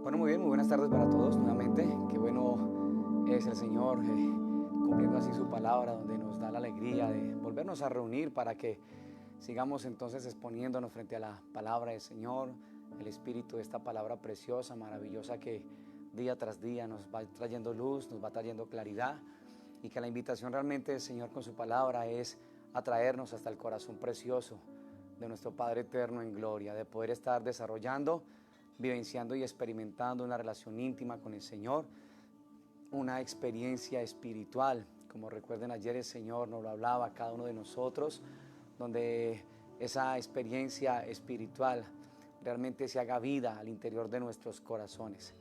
Bueno, muy bien, muy buenas tardes para todos nuevamente. Qué bueno es el Señor cumpliendo así su palabra, donde nos da la alegría de volvernos a reunir para que sigamos entonces exponiéndonos frente a la palabra del Señor, el espíritu de esta palabra preciosa, maravillosa, que día tras día nos va trayendo luz, nos va trayendo claridad, y que la invitación realmente del Señor con su palabra es atraernos hasta el corazón precioso de nuestro Padre eterno en gloria, de poder estar desarrollando, vivenciando y experimentando una relación íntima con el Señor, una experiencia espiritual. Como recuerden, ayer el Señor nos lo hablaba a cada uno de nosotros, donde esa experiencia espiritual realmente se haga vida al interior de nuestros corazones.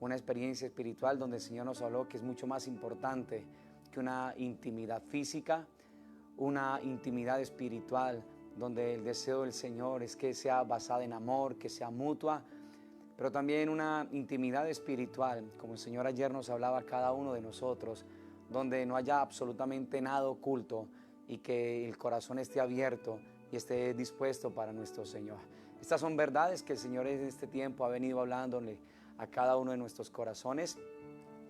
Una experiencia espiritual donde el Señor nos habló que es mucho más importante que una intimidad física, una intimidad espiritual, donde el deseo del Señor es que sea basada en amor, que sea mutua, pero también una intimidad espiritual, como el Señor ayer nos hablaba a cada uno de nosotros, donde no haya absolutamente nada oculto y que el corazón esté abierto y esté dispuesto para nuestro Señor. Estas son verdades que el Señor en este tiempo ha venido hablándole a cada uno de nuestros corazones,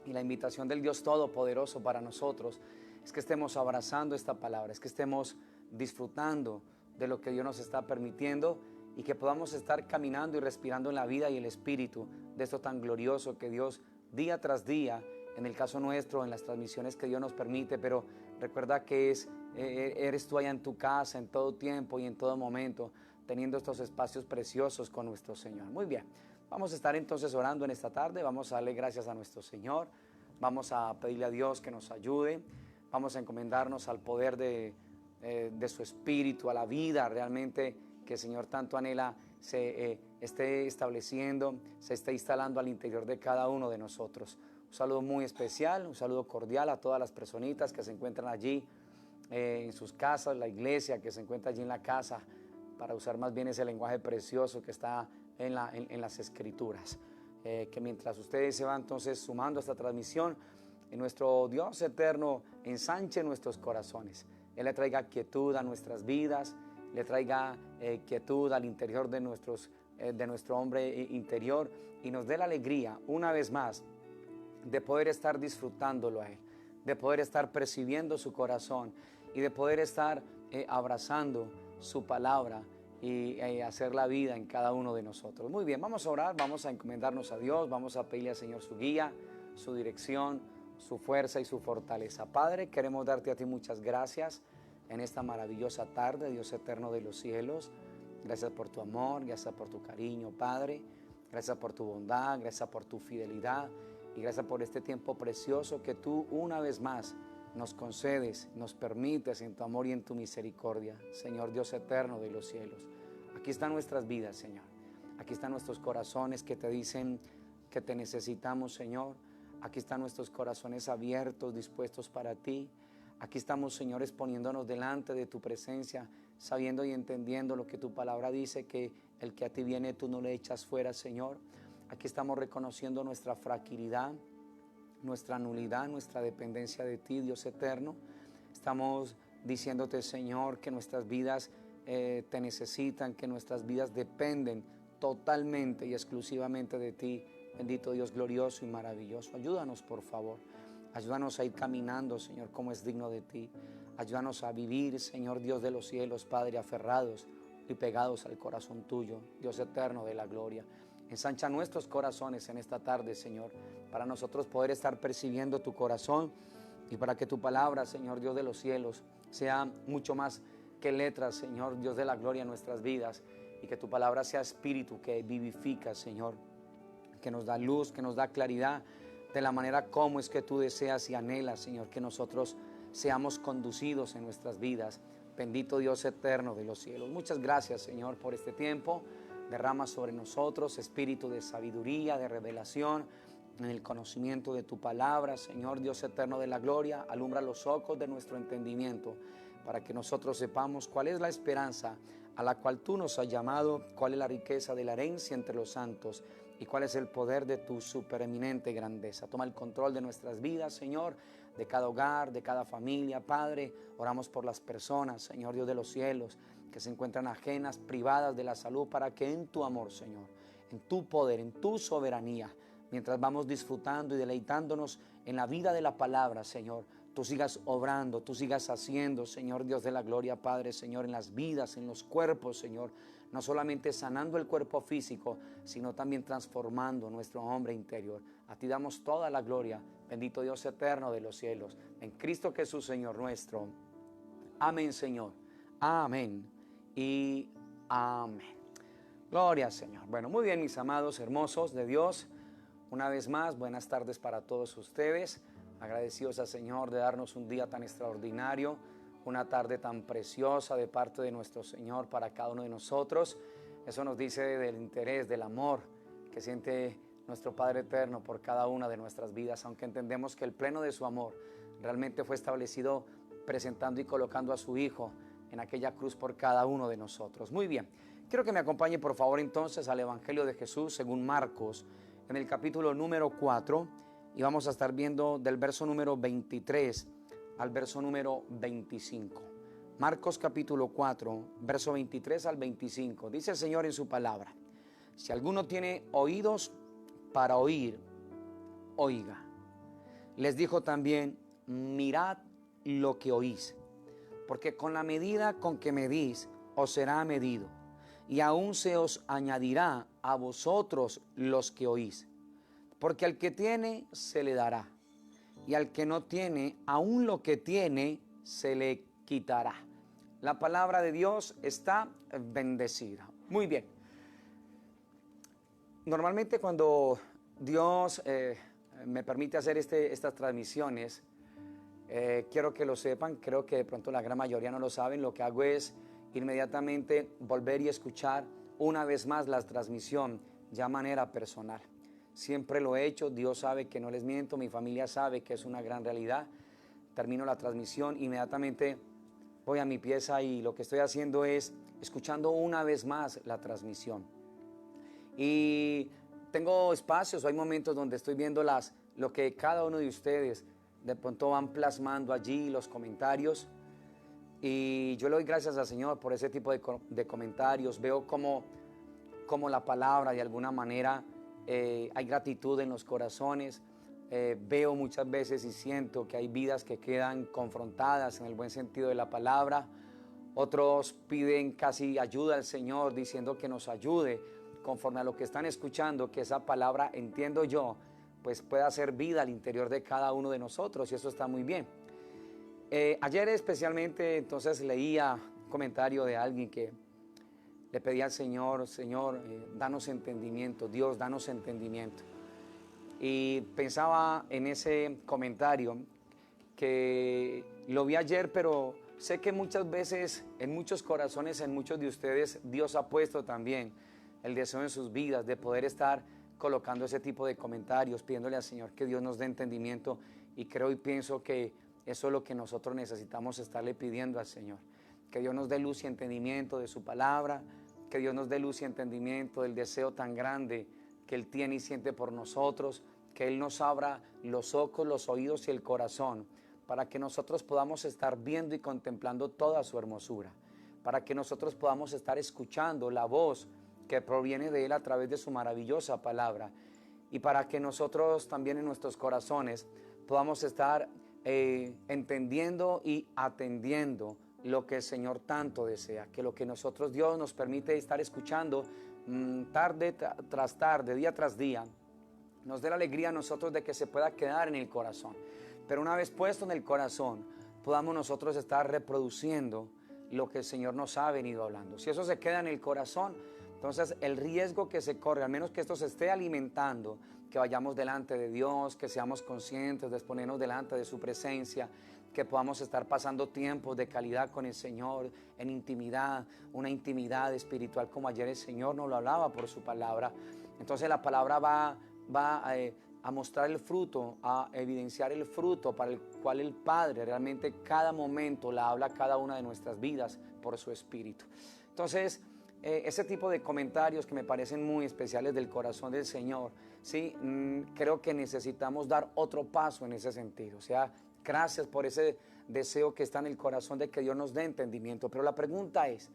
y la invitación del Dios Todopoderoso para nosotros es que estemos abrazando esta palabra, es que estemos disfrutando de lo que Dios nos está permitiendo, y que podamos estar caminando y respirando en la vida y el espíritu de esto tan glorioso que Dios día tras día, en el caso nuestro, en las transmisiones que Dios nos permite, pero recuerda que eres tú allá en tu casa, en todo tiempo y en todo momento, teniendo estos espacios preciosos con nuestro Señor. Muy bien, vamos a estar entonces orando en esta tarde, vamos a darle gracias a nuestro Señor, vamos a pedirle a Dios que nos ayude, vamos a encomendarnos al poder de su espíritu, a la vida realmente que el Señor tanto anhela se esté estableciendo, se esté instalando al interior de cada uno de nosotros. Un saludo muy especial, un saludo cordial a todas las personitas que se encuentran allí en sus casas, la iglesia que se encuentra allí en la casa, para usar más bien ese lenguaje precioso que está en las Escrituras. Que mientras ustedes se van entonces sumando a esta transmisión, nuestro Dios eterno ensanche nuestros corazones. Él le traiga quietud a nuestras vidas, le traiga quietud al interior de nuestro hombre interior, y nos dé la alegría una vez más de poder estar disfrutándolo a Él, de poder estar percibiendo su corazón y de poder estar abrazando su palabra y hacer la vida en cada uno de nosotros. Muy bien, vamos a orar, vamos a encomendarnos a Dios, vamos a pedirle al Señor su guía, su dirección, su fuerza y su fortaleza. Padre, queremos darte a ti muchas gracias en esta maravillosa tarde, Dios eterno de los cielos. Gracias por tu amor, gracias por tu cariño, Padre. Gracias por tu bondad, gracias por tu fidelidad, y gracias por este tiempo precioso que tú una vez más nos concedes, nos permites en tu amor y en tu misericordia, Señor Dios eterno de los cielos. Aquí están nuestras vidas, Señor. Aquí están nuestros corazones que te dicen que te necesitamos, Señor. Aquí están nuestros corazones abiertos, dispuestos para ti. Aquí estamos, Señor, exponiéndonos delante de tu presencia, sabiendo y entendiendo lo que tu palabra dice, que el que a ti viene tú no le echas fuera, Señor. Aquí estamos reconociendo nuestra fragilidad, nuestra nulidad, nuestra dependencia de ti, Dios eterno. Estamos diciéndote, Señor, que nuestras vidas te necesitan, que nuestras vidas dependen totalmente y exclusivamente de ti. Bendito Dios glorioso y maravilloso. Ayúdanos, por favor. Ayúdanos a ir caminando, Señor, como es digno de ti. Ayúdanos a vivir, Señor Dios de los cielos, Padre, aferrados y pegados al corazón tuyo, Dios eterno de la gloria. Ensancha nuestros corazones en esta tarde, Señor, para nosotros poder estar percibiendo tu corazón, y para que tu palabra, Señor Dios de los cielos, sea mucho más que letras, Señor Dios de la gloria, en nuestras vidas, y que tu palabra sea espíritu que vivifica, Señor, que nos da luz, que nos da claridad de la manera como es que tú deseas y anhelas, Señor, que nosotros seamos conducidos en nuestras vidas. Bendito Dios eterno de los cielos. Muchas gracias, Señor, por este tiempo. Derrama sobre nosotros espíritu de sabiduría, de revelación, en el conocimiento de tu palabra, Señor Dios eterno de la gloria. Alumbra los ojos de nuestro entendimiento, para que nosotros sepamos cuál es la esperanza a la cual tú nos has llamado, cuál es la riqueza de la herencia entre los santos, y cuál es el poder de tu supereminente grandeza. Toma el control de nuestras vidas, Señor, de cada hogar, de cada familia, Padre. Oramos por las personas, Señor Dios de los cielos, que se encuentran ajenas, privadas de la salud, para que en tu amor, Señor, en tu poder, en tu soberanía, mientras vamos disfrutando y deleitándonos en la vida de la palabra, Señor. Tú sigas obrando, tú sigas haciendo, Señor Dios de la gloria, Padre, Señor, en las vidas, en los cuerpos, Señor. No solamente sanando el cuerpo físico, sino también transformando nuestro hombre interior. A ti damos toda la gloria, bendito Dios eterno de los cielos, en Cristo Jesús, Señor nuestro. Amén, Señor. Amén y amén. Gloria al Señor. Bueno, muy bien, mis amados hermosos de Dios. Una vez más, buenas tardes para todos ustedes. Agradecidos al Señor de darnos un día tan extraordinario, una tarde tan preciosa de parte de nuestro Señor para cada uno de nosotros. Eso nos dice del interés, del amor que siente nuestro Padre Eterno por cada una de nuestras vidas, aunque entendemos que el pleno de su amor realmente fue establecido presentando y colocando a su Hijo en aquella cruz por cada uno de nosotros. Muy bien, quiero que me acompañe por favor entonces al Evangelio de Jesús según Marcos, en el capítulo número 4, y vamos a estar viendo del verso número 23 al verso número 25. Marcos capítulo 4, verso 23 al 25. Dice el Señor en su palabra: si alguno tiene oídos para oír, oiga. Les dijo también: mirad lo que oís, porque con la medida con que medís os será medido, y aún se os añadirá a vosotros los que oís. Porque al que tiene se le dará, y al que no tiene, aún lo que tiene se le quitará. La palabra de Dios está bendecida. Muy bien. Normalmente cuando Dios me permite hacer estas transmisiones, quiero que lo sepan, creo que de pronto la gran mayoría no lo saben, lo que hago es inmediatamente volver y escuchar una vez más la transmisión ya de manera personal. Siempre lo he hecho, Dios sabe que no les miento, mi familia sabe que es una gran realidad. Termino la transmisión, inmediatamente voy a mi pieza y lo que estoy haciendo es escuchando una vez más la transmisión. Y tengo espacios, hay momentos donde estoy viendo lo que cada uno de ustedes de pronto van plasmando allí, los comentarios. Y yo le doy gracias al Señor por ese tipo de comentarios. Veo como la palabra de alguna manera hay gratitud en los corazones. Veo muchas veces y siento que hay vidas que quedan confrontadas en el buen sentido de la palabra. Otros piden casi ayuda al Señor, diciendo que nos ayude conforme a lo que están escuchando, que esa palabra, entiendo yo, pues pueda hacer vida al interior de cada uno de nosotros, y eso está muy bien. Ayer especialmente entonces leía un comentario de alguien que le pedía al Señor: Señor, danos entendimiento, Dios, danos entendimiento. Y pensaba en ese comentario que lo vi ayer, pero sé que muchas veces en muchos corazones, en muchos de ustedes, Dios ha puesto también el deseo en sus vidas de poder estar colocando ese tipo de comentarios, pidiéndole al Señor que Dios nos dé entendimiento, y creo y pienso que eso es lo que nosotros necesitamos estarle pidiendo al Señor, que Dios nos dé luz y entendimiento de su palabra, que Dios nos dé luz y entendimiento del deseo tan grande que Él tiene y siente por nosotros, que Él nos abra los ojos, los oídos y el corazón, para que nosotros podamos estar viendo y contemplando toda su hermosura, para que nosotros podamos estar escuchando la voz que proviene de Él a través de su maravillosa palabra, y para que nosotros también en nuestros corazones podamos estar entendiendo y atendiendo lo que el Señor tanto desea, que lo que nosotros, Dios nos permite estar escuchando tarde tras tarde, día tras día, nos dé la alegría a nosotros de que se pueda quedar en el corazón. Pero una vez puesto en el corazón, podamos nosotros estar reproduciendo lo que el Señor nos ha venido hablando. Si eso se queda en el corazón, entonces el riesgo que se corre, al menos que esto se esté alimentando, que vayamos delante de Dios, que seamos conscientes de exponernos delante de su presencia, que podamos estar pasando tiempos de calidad con el Señor, en intimidad, una intimidad espiritual como ayer el Señor nos lo hablaba por su palabra. Entonces la palabra va a mostrar el fruto, a evidenciar el fruto para el cual el Padre realmente cada momento la habla a cada una de nuestras vidas por su Espíritu. Entonces, ese tipo de comentarios que me parecen muy especiales del corazón del Señor, ¿sí? Creo que necesitamos dar otro paso en ese sentido. O sea, gracias por ese deseo que está en el corazón de que Dios nos dé entendimiento. Pero la pregunta es,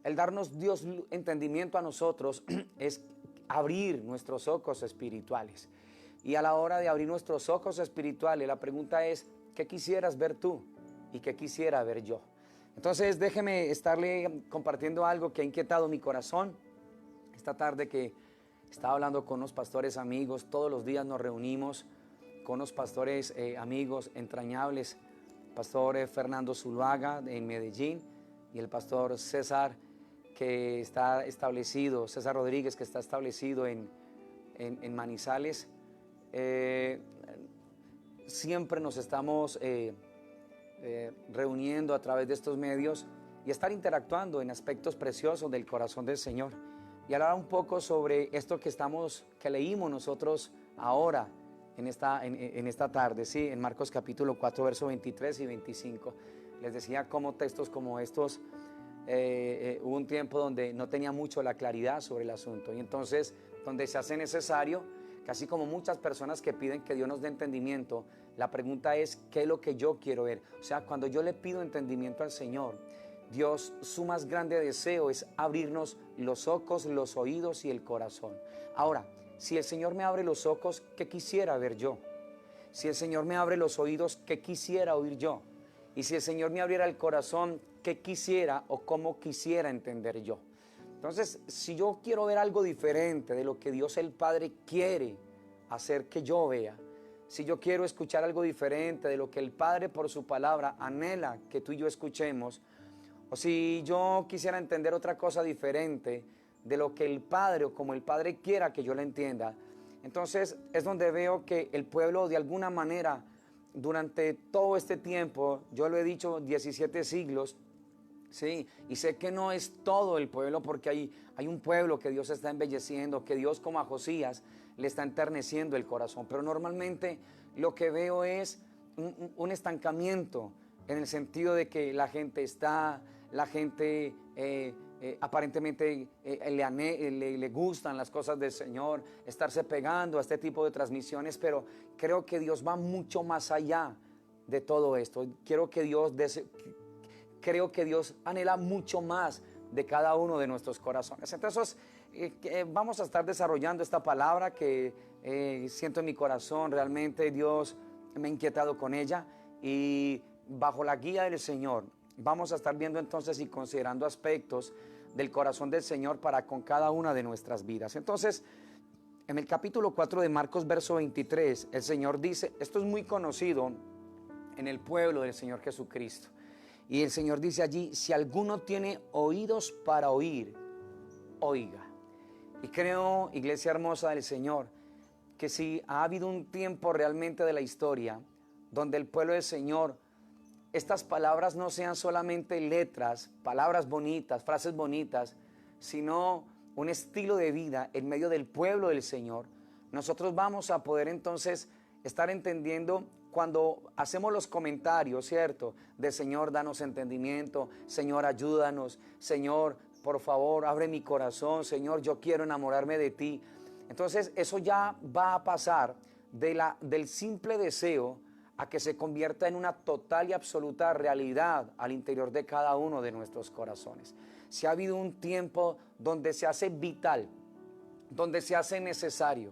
el darnos Dios entendimiento a nosotros es abrir nuestros ojos espirituales. Y a la hora de abrir nuestros ojos espirituales, la pregunta es, ¿qué quisieras ver tú y qué quisiera ver yo? Entonces déjeme estarle compartiendo algo que ha inquietado mi corazón. Esta tarde que estaba hablando con unos pastores amigos, todos los días nos reunimos con unos pastores amigos entrañables, pastor Fernando Zuluaga en Medellín y el pastor César que está establecido, César Rodríguez que está establecido en Manizales. Siempre nos estamos reuniendo a través de estos medios y estar interactuando en aspectos preciosos del corazón del Señor. Y hablar un poco sobre esto que leímos nosotros ahora en esta tarde, ¿sí? En Marcos capítulo 4, versos 23 y 25. Les decía cómo textos como estos, hubo un tiempo donde no tenía mucho la claridad sobre el asunto. Y entonces, donde se hace necesario, casi como muchas personas que piden que Dios nos dé entendimiento, la pregunta es, ¿qué es lo que yo quiero ver? O sea, cuando yo le pido entendimiento al Señor, Dios, su más grande deseo es abrirnos los ojos, los oídos y el corazón. Ahora, si el Señor me abre los ojos, ¿qué quisiera ver yo? Si el Señor me abre los oídos, ¿qué quisiera oír yo? Y si el Señor me abriera el corazón, ¿qué quisiera o cómo quisiera entender yo? Entonces, si yo quiero ver algo diferente de lo que Dios el Padre quiere hacer que yo vea, si yo quiero escuchar algo diferente de lo que el Padre por su palabra anhela que tú y yo escuchemos, o si yo quisiera entender otra cosa diferente de lo que el Padre o como el Padre quiera que yo la entienda, entonces es donde veo que el pueblo de alguna manera durante todo este tiempo, yo lo he dicho 17 siglos, sí, y sé que no es todo el pueblo porque hay un pueblo que Dios está embelleciendo, que Dios como a Josías le está enterneciendo el corazón, pero normalmente lo que veo es un estancamiento en el sentido de que la gente aparentemente le gustan las cosas del Señor, estarse pegando a este tipo de transmisiones, pero creo que Dios va mucho más allá de todo esto. Creo que Dios anhela mucho más de cada uno de nuestros corazones. Entonces vamos a estar desarrollando esta palabra que siento en mi corazón. Realmente Dios me ha inquietado con ella y bajo la guía del Señor vamos a estar viendo entonces y considerando aspectos del corazón del Señor para con cada una de nuestras vidas. Entonces, en el capítulo 4 de Marcos, verso 23, el Señor dice, esto es muy conocido en el pueblo del Señor Jesucristo. Y el Señor dice allí, si alguno tiene oídos para oír, oiga. Y creo, iglesia hermosa del Señor, que si ha habido un tiempo realmente de la historia donde el pueblo del Señor, estas palabras no sean solamente letras, palabras bonitas, frases bonitas, sino un estilo de vida en medio del pueblo del Señor, nosotros vamos a poder entonces estar entendiendo cuando hacemos los comentarios, ¿cierto? De Señor, danos entendimiento, Señor, ayúdanos, Señor, por favor, abre mi corazón, Señor, yo quiero enamorarme de ti. Entonces eso ya va a pasar del simple deseo a que se convierta en una total y absoluta realidad al interior de cada uno de nuestros corazones. Si ha habido un tiempo donde se hace vital, donde se hace necesario,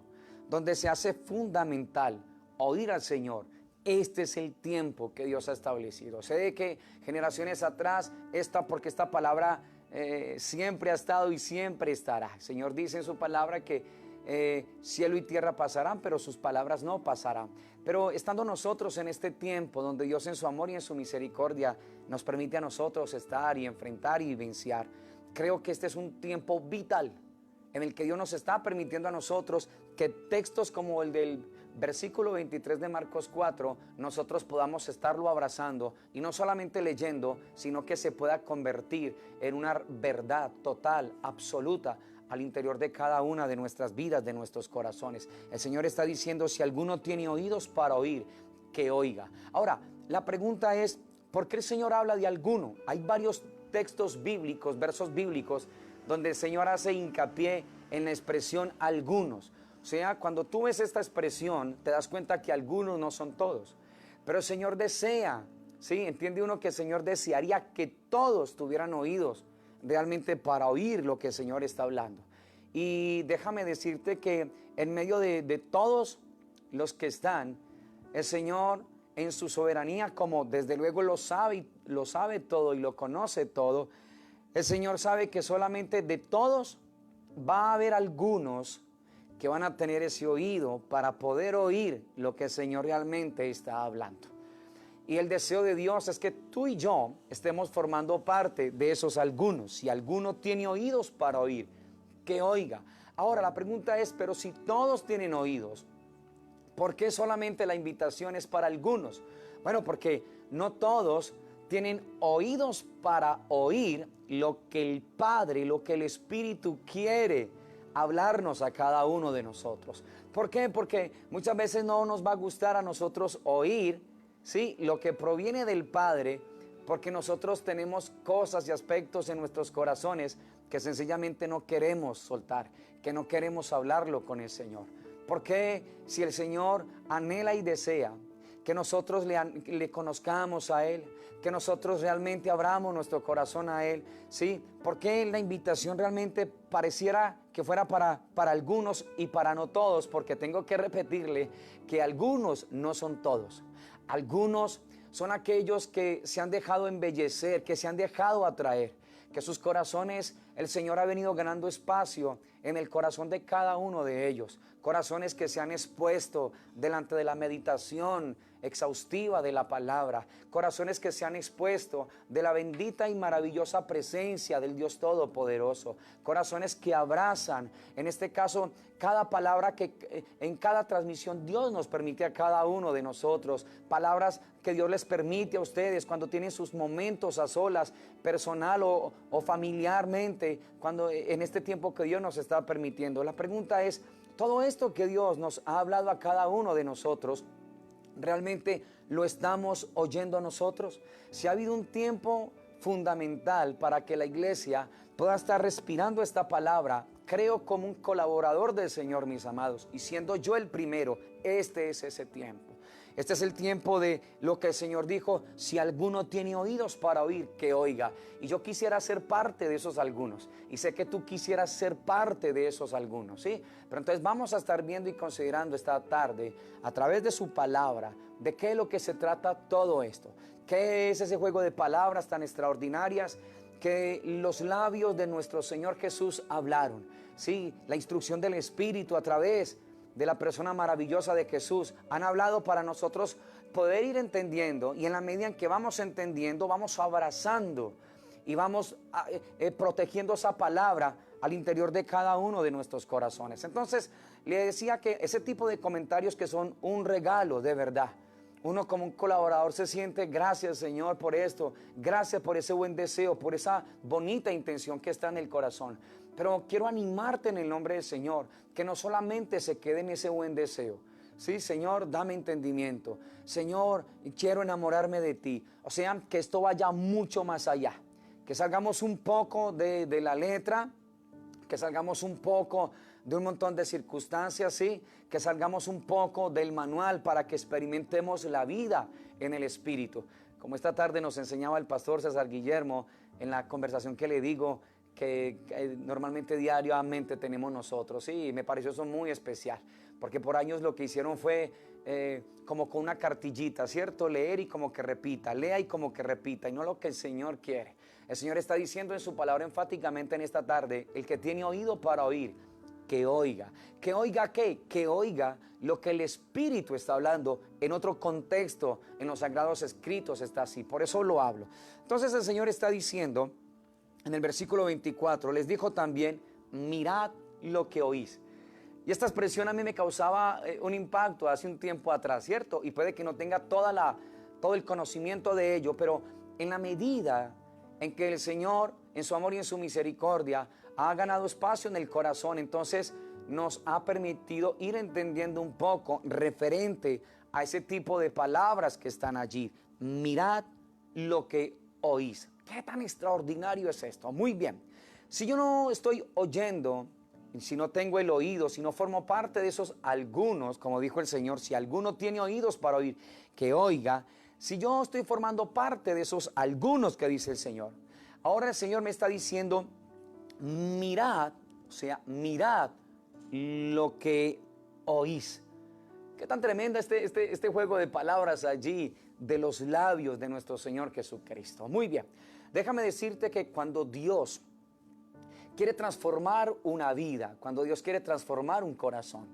donde se hace fundamental oír al Señor, este es el tiempo que Dios ha establecido. Sé de que generaciones atrás, porque esta palabra siempre ha estado y siempre estará. El Señor dice en su palabra que cielo y tierra pasarán, pero sus palabras no pasarán. Pero estando nosotros en este tiempo donde Dios en su amor y en su misericordia nos permite a nosotros estar y enfrentar y vencer, creo que este es un tiempo vital en el que Dios nos está permitiendo a nosotros que textos como el del versículo 23 de Marcos 4, nosotros podamos estarlo abrazando y no solamente leyendo, sino que se pueda convertir en una verdad total, absoluta, al interior de cada una de nuestras vidas, de nuestros corazones. El Señor está diciendo, si alguno tiene oídos para oír, que oiga. Ahora, la pregunta es, ¿por qué el Señor habla de alguno? Hay varios textos bíblicos, versos bíblicos, donde el Señor hace hincapié en la expresión algunos. O sea, cuando tú ves esta expresión, te das cuenta que algunos no son todos. Pero el Señor desea, ¿sí? Entiende uno que el Señor desearía que todos tuvieran oídos realmente para oír lo que el Señor está hablando. Y déjame decirte que en medio de todos los que están, el Señor en su soberanía, como desde luego lo sabe todo y lo conoce todo, el Señor sabe que solamente de todos va a haber algunos que van a tener ese oído para poder oír lo que el Señor realmente está hablando. Y el deseo de Dios es que tú y yo estemos formando parte de esos algunos. Si alguno tiene oídos para oír, que oiga. Ahora la pregunta es, pero si todos tienen oídos, ¿por qué solamente la invitación es para algunos? Bueno, porque no todos tienen oídos para oír lo que el Padre, lo que el Espíritu quiere hablarnos a cada uno de nosotros. ¿Por qué? Porque muchas veces no nos va a gustar a nosotros oír, ¿sí?, lo que proviene del Padre, porque nosotros tenemos cosas y aspectos en nuestros corazones que sencillamente no queremos soltar, que no queremos hablarlo con el Señor. Porque si el Señor anhela y desea que nosotros le conozcamos a Él, que nosotros realmente abramos nuestro corazón a Él, ¿sí? Porque la invitación realmente pareciera que fuera para algunos y para no todos, porque tengo que repetirle que algunos no son todos. Algunos son aquellos que se han dejado embellecer, que se han dejado atraer, que sus corazones, el Señor ha venido ganando espacio en el corazón de cada uno de ellos. Corazones que se han expuesto delante de la meditación exhaustiva de la palabra. Corazones que se han expuesto de la bendita y maravillosa presencia del Dios Todopoderoso. Corazones que abrazan, en este caso, cada palabra que en cada transmisión Dios nos permite a cada uno de nosotros. Palabras que Dios les permite a ustedes cuando tienen sus momentos a solas, personal o familiarmente, cuando en este tiempo que Dios nos está permitiendo. La pregunta es, todo esto que Dios nos ha hablado a cada uno de nosotros, ¿realmente lo estamos oyendo nosotros? Si ha habido un tiempo fundamental para que la iglesia pueda estar respirando esta palabra, creo como un colaborador del Señor, mis amados, y siendo yo el primero, este es ese tiempo. Este es el tiempo de lo que el Señor dijo: si alguno tiene oídos para oír, que oiga. Y yo quisiera ser parte de esos algunos. Y sé que tú quisieras ser parte de esos algunos, ¿sí? Pero entonces vamos a estar viendo y considerando esta tarde, a través de su palabra, de qué es lo que se trata todo esto. ¿Qué es ese juego de palabras tan extraordinarias que los labios de nuestro Señor Jesús hablaron? Sí, la instrucción del Espíritu a través de la persona maravillosa de Jesús han hablado para nosotros poder ir entendiendo, y en la medida en que vamos entendiendo, vamos abrazando y vamos protegiendo esa palabra al interior de cada uno de nuestros corazones. Entonces le decía que ese tipo de comentarios que son un regalo de verdad, uno como un colaborador se siente: gracias, Señor, por esto, gracias por ese buen deseo, por esa bonita intención que está en el corazón. Pero quiero animarte en el nombre del Señor, que no solamente se quede en ese buen deseo. Sí, Señor, dame entendimiento. Señor, quiero enamorarme de ti. O sea, que esto vaya mucho más allá. Que salgamos un poco de la letra, que salgamos un poco de un montón de circunstancias, ¿sí? Que salgamos un poco del manual para que experimentemos la vida en el Espíritu. Como esta tarde nos enseñaba el pastor César Guillermo en la conversación que le digo, que normalmente diariamente tenemos nosotros, sí, me pareció eso muy especial, porque por años lo que hicieron fue como con una cartillita, ¿cierto? Leer y como que repita, lea y como que repita, y no lo que el Señor quiere. El Señor está diciendo en su palabra enfáticamente en esta tarde: el que tiene oído para oír, que oiga. ¿Que oiga qué? Que oiga lo que el Espíritu está hablando. En otro contexto, en los Sagrados Escritos está así, por eso lo hablo. Entonces el Señor está diciendo en el versículo 24, les dijo también: mirad lo que oís. Y esta expresión a mí me causaba un impacto hace un tiempo atrás, ¿cierto? Y puede que no tenga todo el conocimiento de ello, pero en la medida en que el Señor, en su amor y en su misericordia, ha ganado espacio en el corazón, entonces nos ha permitido ir entendiendo un poco referente a ese tipo de palabras que están allí. Mirad lo que oís. ¿Qué tan extraordinario es esto? Muy bien. Si yo no estoy oyendo, si no tengo el oído, si no formo parte de esos algunos, como dijo el Señor: si alguno tiene oídos para oír, que oiga. Si yo estoy formando parte de esos algunos que dice el Señor, ahora el Señor me está diciendo: mirad, o sea, mirad lo que oís. Qué tan tremenda este juego de palabras allí de los labios de nuestro Señor Jesucristo. Muy bien, déjame decirte que cuando Dios quiere transformar una vida, cuando Dios quiere transformar un corazón,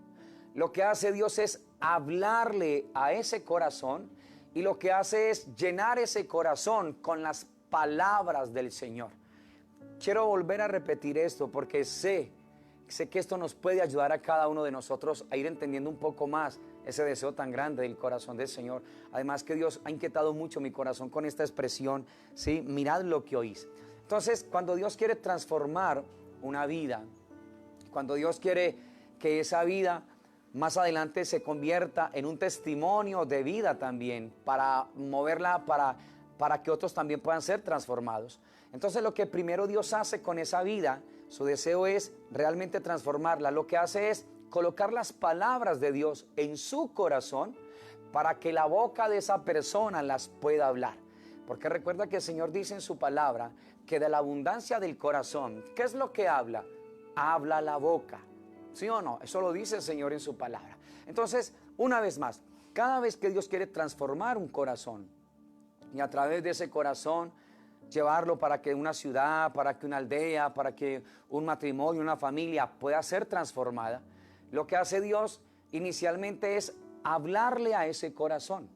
lo que hace Dios es hablarle a ese corazón y lo que hace es llenar ese corazón con las palabras del Señor. Quiero volver a repetir esto porque sé que esto nos puede ayudar a cada uno de nosotros a ir entendiendo un poco más ese deseo tan grande del corazón del Señor. Además que Dios ha inquietado mucho mi corazón con esta expresión, ¿sí? Mirad lo que oís. Entonces, cuando Dios quiere transformar una vida, cuando Dios quiere que esa vida más adelante se convierta en un testimonio de vida también, para moverla, para que otros también puedan ser transformados. Entonces, lo que primero Dios hace con esa vida, su deseo es realmente transformarla. Lo que hace es colocar las palabras de Dios en su corazón para que la boca de esa persona las pueda hablar. Porque recuerda que el Señor dice en su palabra que de la abundancia del corazón, ¿qué es lo que habla? Habla la boca. ¿Sí o no? Eso lo dice el Señor en su palabra. Entonces, una vez más, cada vez que Dios quiere transformar un corazón y a través de ese corazón llevarlo para que una ciudad, para que una aldea, para que un matrimonio, una familia pueda ser transformada, lo que hace Dios inicialmente es hablarle a ese corazón,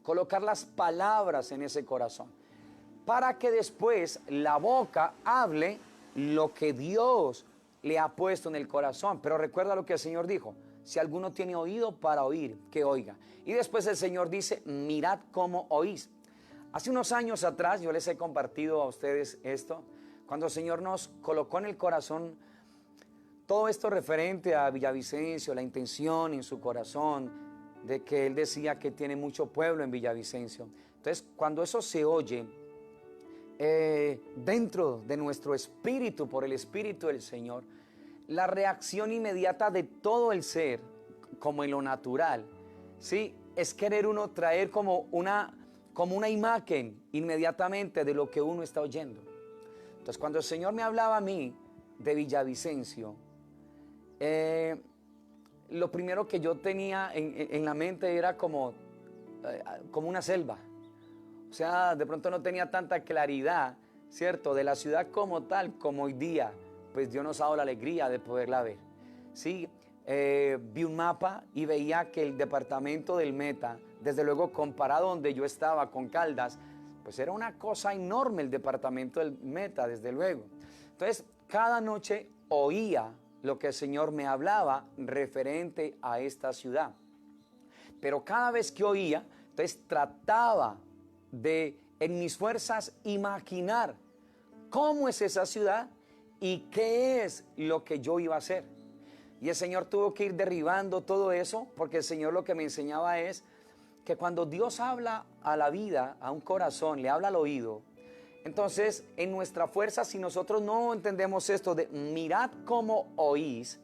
colocar las palabras en ese corazón, para que después la boca hable lo que Dios le ha puesto en el corazón. Pero recuerda lo que el Señor dijo: si alguno tiene oído para oír, que oiga. Y después el Señor dice: mirad cómo oís. Hace unos años atrás yo les he compartido a ustedes esto, cuando el Señor nos colocó en el corazón todo esto referente a Villavicencio, la intención en su corazón de que Él decía que tiene mucho pueblo en Villavicencio. Entonces, cuando eso se oye dentro de nuestro espíritu, por el Espíritu del Señor, la reacción inmediata de todo el ser, como en lo natural, ¿sí?, es querer uno traer como una imagen inmediatamente de lo que uno está oyendo. Entonces, cuando el Señor me hablaba a mí de Villavicencio, lo primero que yo tenía en la mente era como una selva. O sea, de pronto no tenía tanta claridad, ¿cierto?, de la ciudad como tal, como hoy día, pues Dios nos ha dado la alegría de poderla ver. Sí, vi un mapa y veía que el departamento del Meta, desde luego comparado donde yo estaba con Caldas, pues era una cosa enorme el departamento del Meta, desde luego. Entonces, cada noche oía lo que el Señor me hablaba referente a esta ciudad. Pero cada vez que oía, entonces trataba de, en mis fuerzas, imaginar cómo es esa ciudad y qué es lo que yo iba a hacer. Y el Señor tuvo que ir derribando todo eso, porque el Señor lo que me enseñaba es que cuando Dios habla a la vida, a un corazón, le habla al oído, entonces en nuestra fuerza, si nosotros no entendemos esto de mirad cómo oís,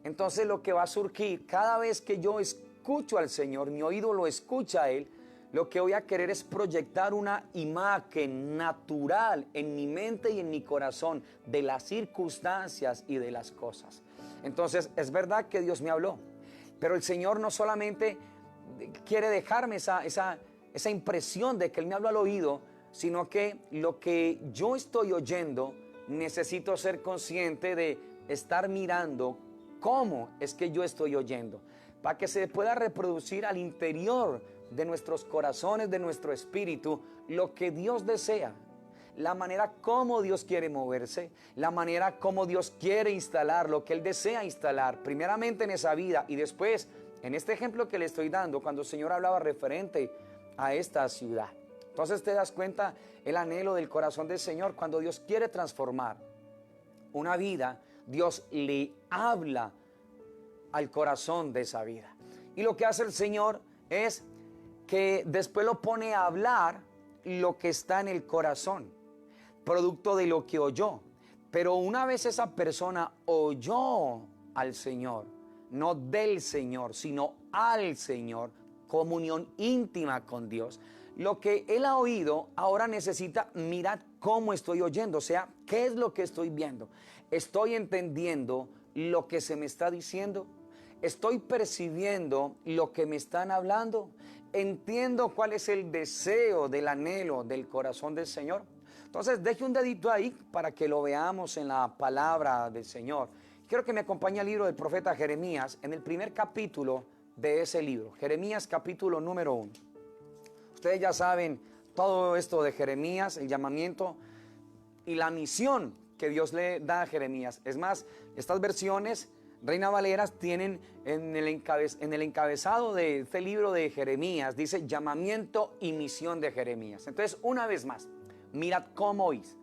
entonces lo que va a surgir cada vez que yo escucho al Señor, mi oído lo escucha a Él, lo que voy a querer es proyectar una imagen natural en mi mente y en mi corazón de las circunstancias y de las cosas. Entonces, es verdad que Dios me habló, pero el Señor no solamente quiere dejarme esa impresión de que Él me habló al oído, sino que lo que yo estoy oyendo, necesito ser consciente de estar mirando cómo es que yo estoy oyendo, para que se pueda reproducir al interior de nuestros corazones, de nuestro espíritu, lo que Dios desea, la manera como Dios quiere moverse, la manera como Dios quiere instalar, lo que Él desea instalar, primeramente en esa vida y después, en este ejemplo que le estoy dando, cuando el Señor hablaba referente a esta ciudad. Entonces te das cuenta el anhelo del corazón del Señor. Cuando Dios quiere transformar una vida, Dios le habla al corazón de esa vida. Y lo que hace el Señor es que después lo pone a hablar lo que está en el corazón, producto de lo que oyó. Pero una vez esa persona oyó al Señor, no del Señor, sino al Señor, comunión íntima con Dios, lo que él ha oído ahora necesita mirar cómo estoy oyendo, o sea, qué es lo que estoy viendo. Estoy entendiendo lo que se me está diciendo. Estoy percibiendo lo que me están hablando. Entiendo cuál es el deseo, del anhelo del corazón del Señor. Entonces, deje un dedito ahí para que lo veamos en la palabra del Señor. Quiero que me acompañe al libro del profeta Jeremías, en el primer capítulo de ese libro. Jeremías capítulo número 1. Ustedes ya saben todo esto de Jeremías, el llamamiento y la misión que Dios le da a Jeremías. Es más, estas versiones Reina Valera tienen en el encabezado de este libro de Jeremías, dice llamamiento y misión de Jeremías. Entonces, una vez más, mirad cómo oís.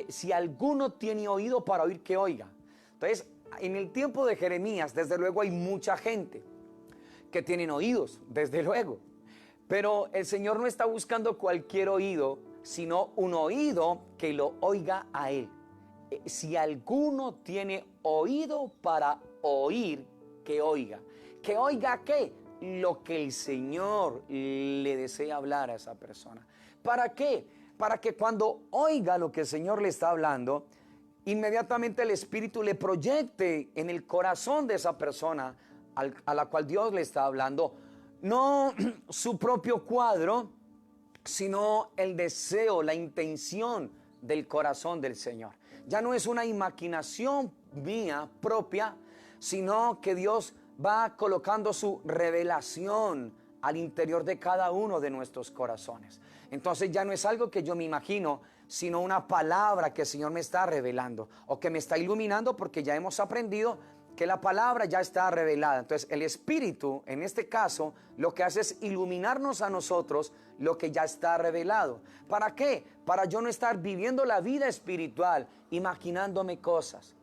Si alguno tiene oído para oír, que oiga. Entonces, en el tiempo de Jeremías, desde luego hay mucha gente que tienen oídos, desde luego. Pero el Señor no está buscando cualquier oído, sino un oído que lo oiga a Él. Si alguno tiene oído para oír, que oiga. ¿Que oiga qué? Lo que el Señor le desea hablar a esa persona. ¿Para qué? Para que cuando oiga lo que el Señor le está hablando, inmediatamente el Espíritu le proyecte en el corazón de esa persona a la cual Dios le está hablando, no su propio cuadro, sino el deseo, la intención del corazón del Señor. Ya no es una imaginación mía propia, sino que Dios va colocando su revelación al interior de cada uno de nuestros corazones. Entonces ya no es algo que yo me imagino, sino una palabra que el Señor me está revelando o que me está iluminando, porque ya hemos aprendido que la palabra ya está revelada. Entonces el Espíritu, en este caso, lo que hace es iluminarnos a nosotros lo que ya está revelado. ¿Para qué? Para yo no estar viviendo la vida espiritual imaginándome cosas,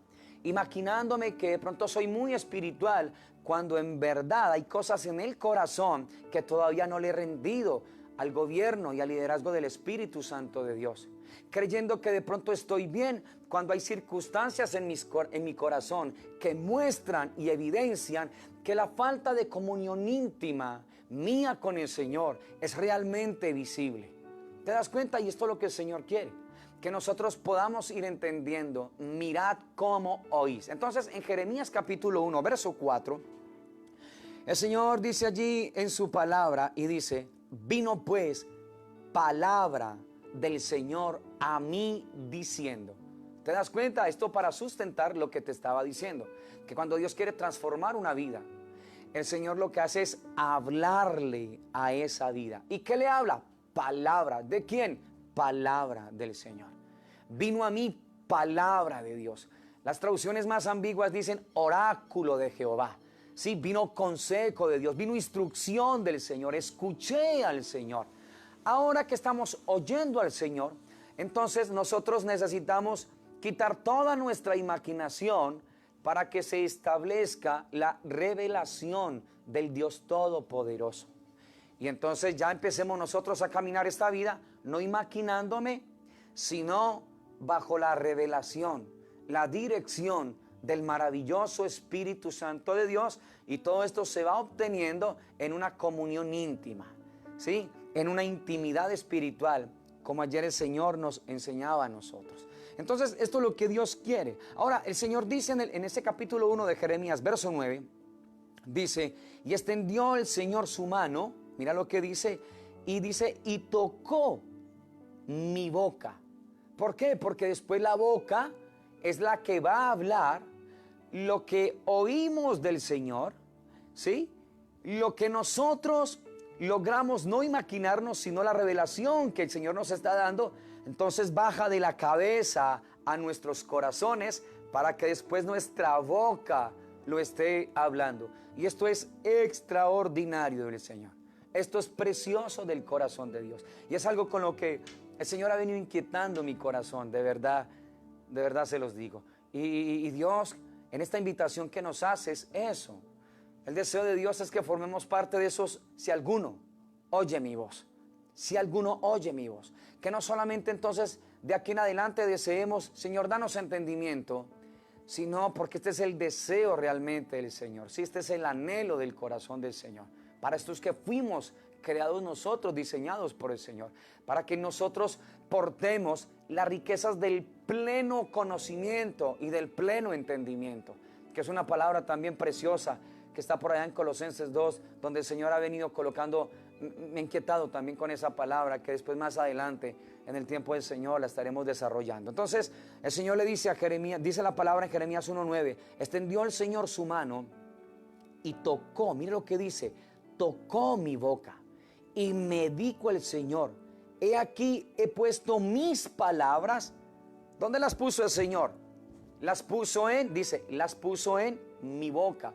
imaginándome que de pronto soy muy espiritual, cuando en verdad hay cosas en el corazón que todavía no le he rendido al gobierno y al liderazgo del Espíritu Santo de Dios, creyendo que de pronto estoy bien, cuando hay circunstancias en mi corazón que muestran y evidencian que la falta de comunión íntima mía con el Señor es realmente visible. ¿Te das cuenta? Y esto es lo que el Señor quiere, que nosotros podamos ir entendiendo. Mirad cómo oís. Entonces, en Jeremías capítulo 1, verso 4, el Señor dice allí en su palabra, y dice: vino pues palabra del Señor a mí diciendo. ¿Te das cuenta? Esto para sustentar lo que te estaba diciendo, que cuando Dios quiere transformar una vida, el Señor lo que hace es hablarle a esa vida. ¿Y qué le habla? Palabra. ¿De quién? Palabra del Señor. Vino a mí palabra de Dios. Las traducciones más ambiguas dicen oráculo de Jehová. Sí, vino consejo de Dios, vino instrucción del Señor. Escuché al Señor. Ahora que estamos oyendo al Señor, entonces nosotros necesitamos quitar toda nuestra imaginación para que se establezca la revelación del Dios Todopoderoso. Y entonces ya empecemos nosotros a caminar esta vida, no imaginándome, sino bajo la revelación, la dirección del maravilloso Espíritu Santo de Dios. Y todo esto se va obteniendo en una comunión íntima, ¿sí? En una intimidad espiritual, como ayer el Señor nos enseñaba a nosotros. Entonces, esto es lo que Dios quiere. Ahora, el Señor dice en ese capítulo 1 de Jeremías, verso 9, dice: y extendió el Señor su mano, mira lo que dice, y tocó mi boca. ¿Por qué? Porque después la boca es la que va a hablar lo que oímos del Señor, ¿sí? Lo que nosotros logramos no imaginarnos, sino la revelación que el Señor nos está dando. Entonces baja de la cabeza a nuestros corazones para que después nuestra boca lo esté hablando. Y esto es extraordinario del Señor. Esto es precioso del corazón de Dios. Y es algo con lo que el Señor ha venido inquietando mi corazón, de verdad se los digo. Y Dios, en esta invitación que nos hace, es eso. El deseo de Dios es que formemos parte de esos, si alguno oye mi voz. Si alguno oye mi voz. Que no solamente entonces de aquí en adelante deseemos, Señor, danos entendimiento, sino porque este es el deseo realmente del Señor. Sí, este es el anhelo del corazón del Señor. Para esto es que fuimos creados nosotros, diseñados por el Señor, para que nosotros portemos las riquezas del pleno conocimiento y del pleno entendimiento, que es una palabra también preciosa que está por allá en Colosenses 2, donde el Señor ha venido colocando. Me he inquietado también con esa palabra, que después más adelante en el tiempo del Señor la estaremos desarrollando. Entonces el Señor le dice a Jeremías, dice la palabra en Jeremías 1:9, extendió el Señor su mano y tocó, mire lo que dice, tocó mi boca y me dijo el Señor, he aquí he puesto mis palabras. ¿Dónde las puso el Señor? Las puso dice, las puso en mi boca.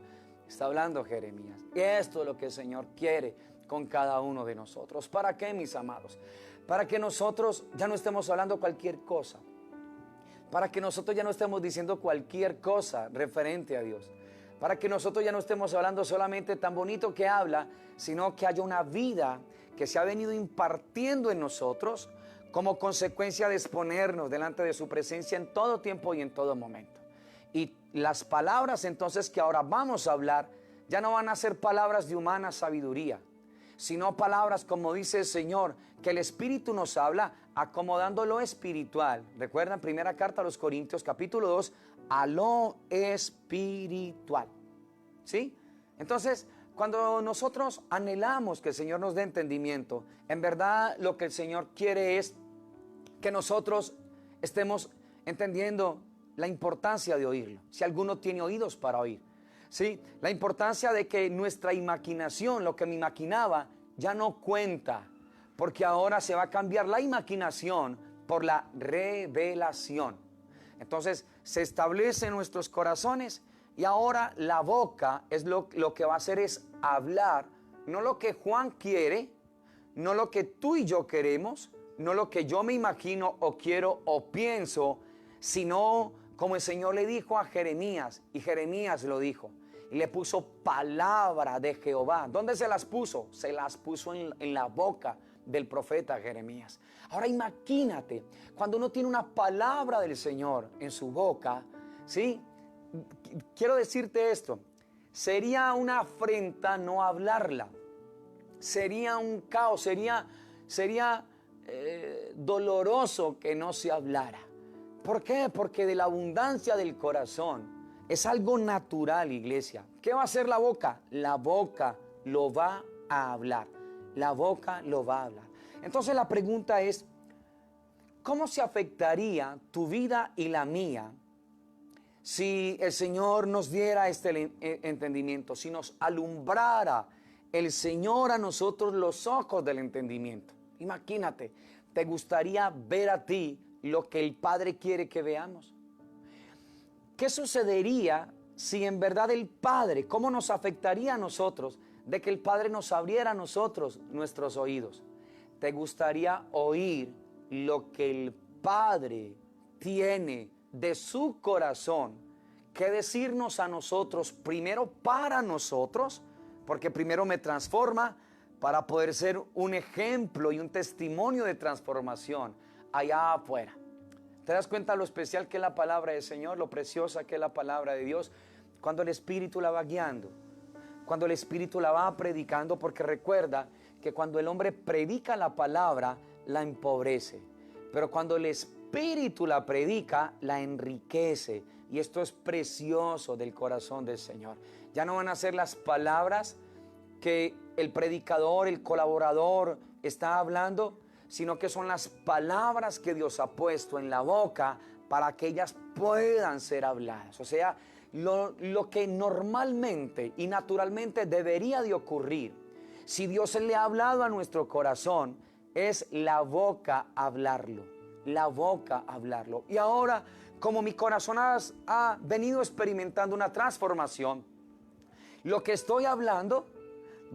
Está hablando Jeremías. Y esto es lo que el Señor quiere con cada uno de nosotros. ¿Para qué, mis amados? Para que nosotros ya no estemos hablando cualquier cosa. Para que nosotros ya no estemos diciendo cualquier cosa referente a Dios. Para que nosotros ya no estemos hablando solamente tan bonito que habla, sino que haya una vida que se ha venido impartiendo en nosotros como consecuencia de exponernos delante de su presencia en todo tiempo y en todo momento. Y las palabras entonces que ahora vamos a hablar ya no van a ser palabras de humana sabiduría, sino palabras, como dice el Señor, que el Espíritu nos habla acomodando lo espiritual. Recuerdan, primera carta a los Corintios, capítulo 2, a lo espiritual. ¿Sí? Entonces, cuando nosotros anhelamos que el Señor nos dé entendimiento, en verdad lo que el Señor quiere es que nosotros estemos entendiendo la importancia de oírlo. Si alguno tiene oídos para oír. ¿Sí? La importancia de que nuestra imaginación, lo que me imaginaba, ya no cuenta. Porque ahora se va a cambiar la imaginación por la revelación. Entonces se establece en nuestros corazones y ahora la boca es lo que va a hacer es hablar. No lo que Juan quiere, no lo que tú y yo queremos, no lo que yo me imagino o quiero o pienso, sino como el Señor le dijo a Jeremías, y Jeremías lo dijo, y le puso palabra de Jehová. ¿Dónde se las puso? Se las puso en la boca del profeta Jeremías. Ahora imagínate, cuando uno tiene una palabra del Señor en su boca, ¿sí? Quiero decirte esto, sería una afrenta no hablarla, sería un caos, sería doloroso que no se hablara. ¿Por qué? Porque de la abundancia del corazón es algo natural, iglesia. ¿Qué va a hacer la boca? La boca lo va a hablar. La boca lo va a hablar. Entonces la pregunta es, ¿cómo se afectaría tu vida y la mía si el Señor nos diera este entendimiento, si nos alumbrara el Señor a nosotros los ojos del entendimiento? Imagínate, ¿te gustaría ver a ti lo que el Padre quiere que veamos? ¿Qué sucedería si en verdad el Padre, cómo nos afectaría a nosotros de que el Padre nos abriera a nosotros nuestros oídos? ¿Te gustaría oír lo que el Padre tiene de su corazón que decirnos a nosotros, primero para nosotros, porque primero me transforma para poder ser un ejemplo y un testimonio de transformación allá afuera? ¿Te das cuenta lo especial que es la palabra del Señor, lo preciosa que es la palabra de Dios? Cuando el Espíritu la va guiando, cuando el Espíritu la va predicando, porque recuerda que cuando el hombre predica la palabra, la empobrece, pero cuando el Espíritu la predica, la enriquece. Y esto es precioso del corazón del Señor. Ya no van a ser las palabras que el predicador, el colaborador está hablando, sino que son las palabras que Dios ha puesto en la boca para que ellas puedan ser habladas. O sea, lo que normalmente y naturalmente debería de ocurrir, si Dios le ha hablado a nuestro corazón, es la boca hablarlo, la boca hablarlo. Y ahora, como mi corazón ha venido experimentando una transformación, lo que estoy hablando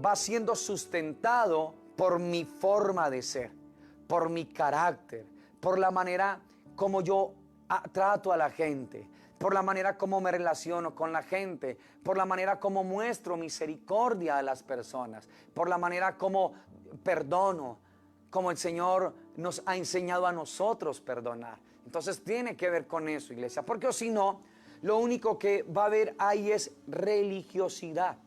va siendo sustentado por mi forma de ser, por mi carácter, por la manera como yo trato a la gente, por la manera como me relaciono con la gente, por la manera como muestro misericordia a las personas, por la manera como perdono, como el Señor nos ha enseñado a nosotros perdonar. Entonces tiene que ver con eso, iglesia, porque si no, lo único que va a haber ahí es religiosidad,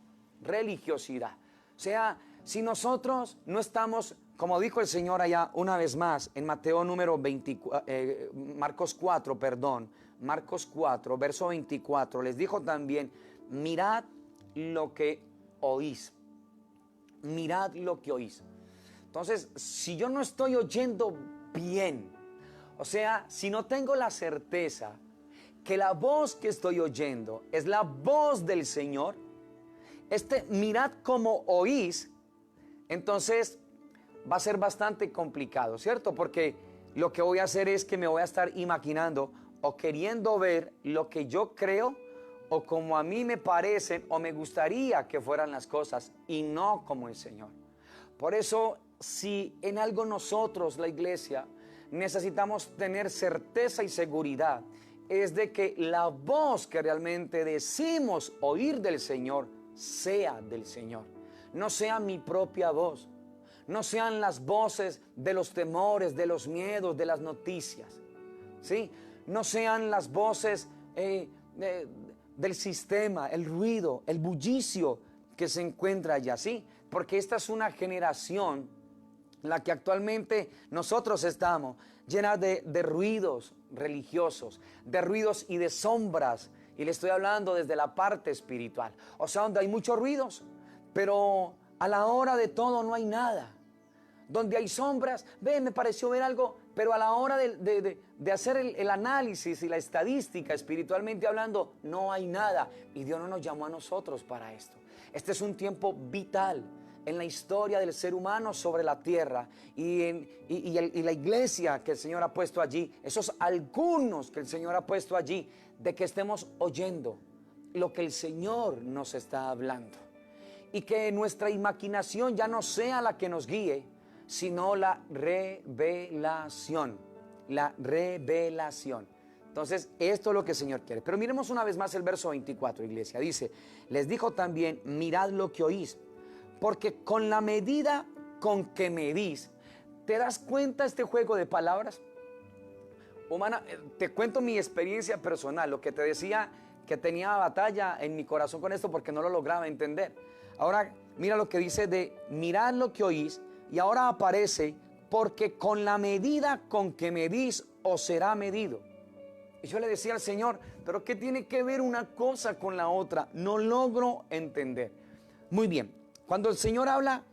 religiosidad. O sea, si nosotros no estamos, como dijo el Señor allá una vez más en Mateo número 24, Marcos 4, verso 24, les dijo también, mirad lo que oís. Mirad lo que oís. Entonces, si yo no estoy oyendo bien, o sea, si no tengo la certeza que la voz que estoy oyendo es la voz del Señor, mirad cómo oís, entonces va a ser bastante complicado, ¿cierto? Porque lo que voy a hacer es que me voy a estar imaginando o queriendo ver lo que yo creo o como a mí me parecen o me gustaría que fueran las cosas y no como el Señor. Por eso, si en algo nosotros, la iglesia, necesitamos tener certeza y seguridad, es de que la voz que realmente decimos oír del Señor sea del Señor, no sea mi propia voz, no sean las voces de los temores, de los miedos, de las noticias, ¿sí? No sean las voces del sistema, el ruido, el bullicio que se encuentra allá, ¿sí? Porque esta es una generación, la que actualmente nosotros estamos, llena de ruidos religiosos, de ruidos y de sombras. Y le estoy hablando desde la parte espiritual. O sea, donde hay muchos ruidos, pero a la hora de todo no hay nada. Donde hay sombras, me pareció ver algo, pero a la hora de hacer el análisis y la estadística, espiritualmente hablando, no hay nada. Y Dios no nos llamó a nosotros para esto. Este es un tiempo vital en la historia del ser humano sobre la tierra y la iglesia que el Señor ha puesto allí, esos algunos que el Señor ha puesto allí, de que estemos oyendo lo que el Señor nos está hablando y que nuestra imaginación ya no sea la que nos guíe, sino la revelación, la revelación. Entonces, esto es lo que el Señor quiere. Pero miremos una vez más el verso 24, iglesia. Dice, les dijo también, mirad lo que oís, porque con la medida con que medís, ¿te das cuenta este juego de palabras? Humana, te cuento mi experiencia personal, lo que te decía que tenía batalla en mi corazón con esto porque no lo lograba entender. Ahora, mira lo que dice de mirad lo que oís, y ahora aparece, porque con la medida con que medís os será medido. Y yo le decía al Señor, pero ¿qué tiene que ver una cosa con la otra? No logro entender. Muy bien, cuando el Señor habla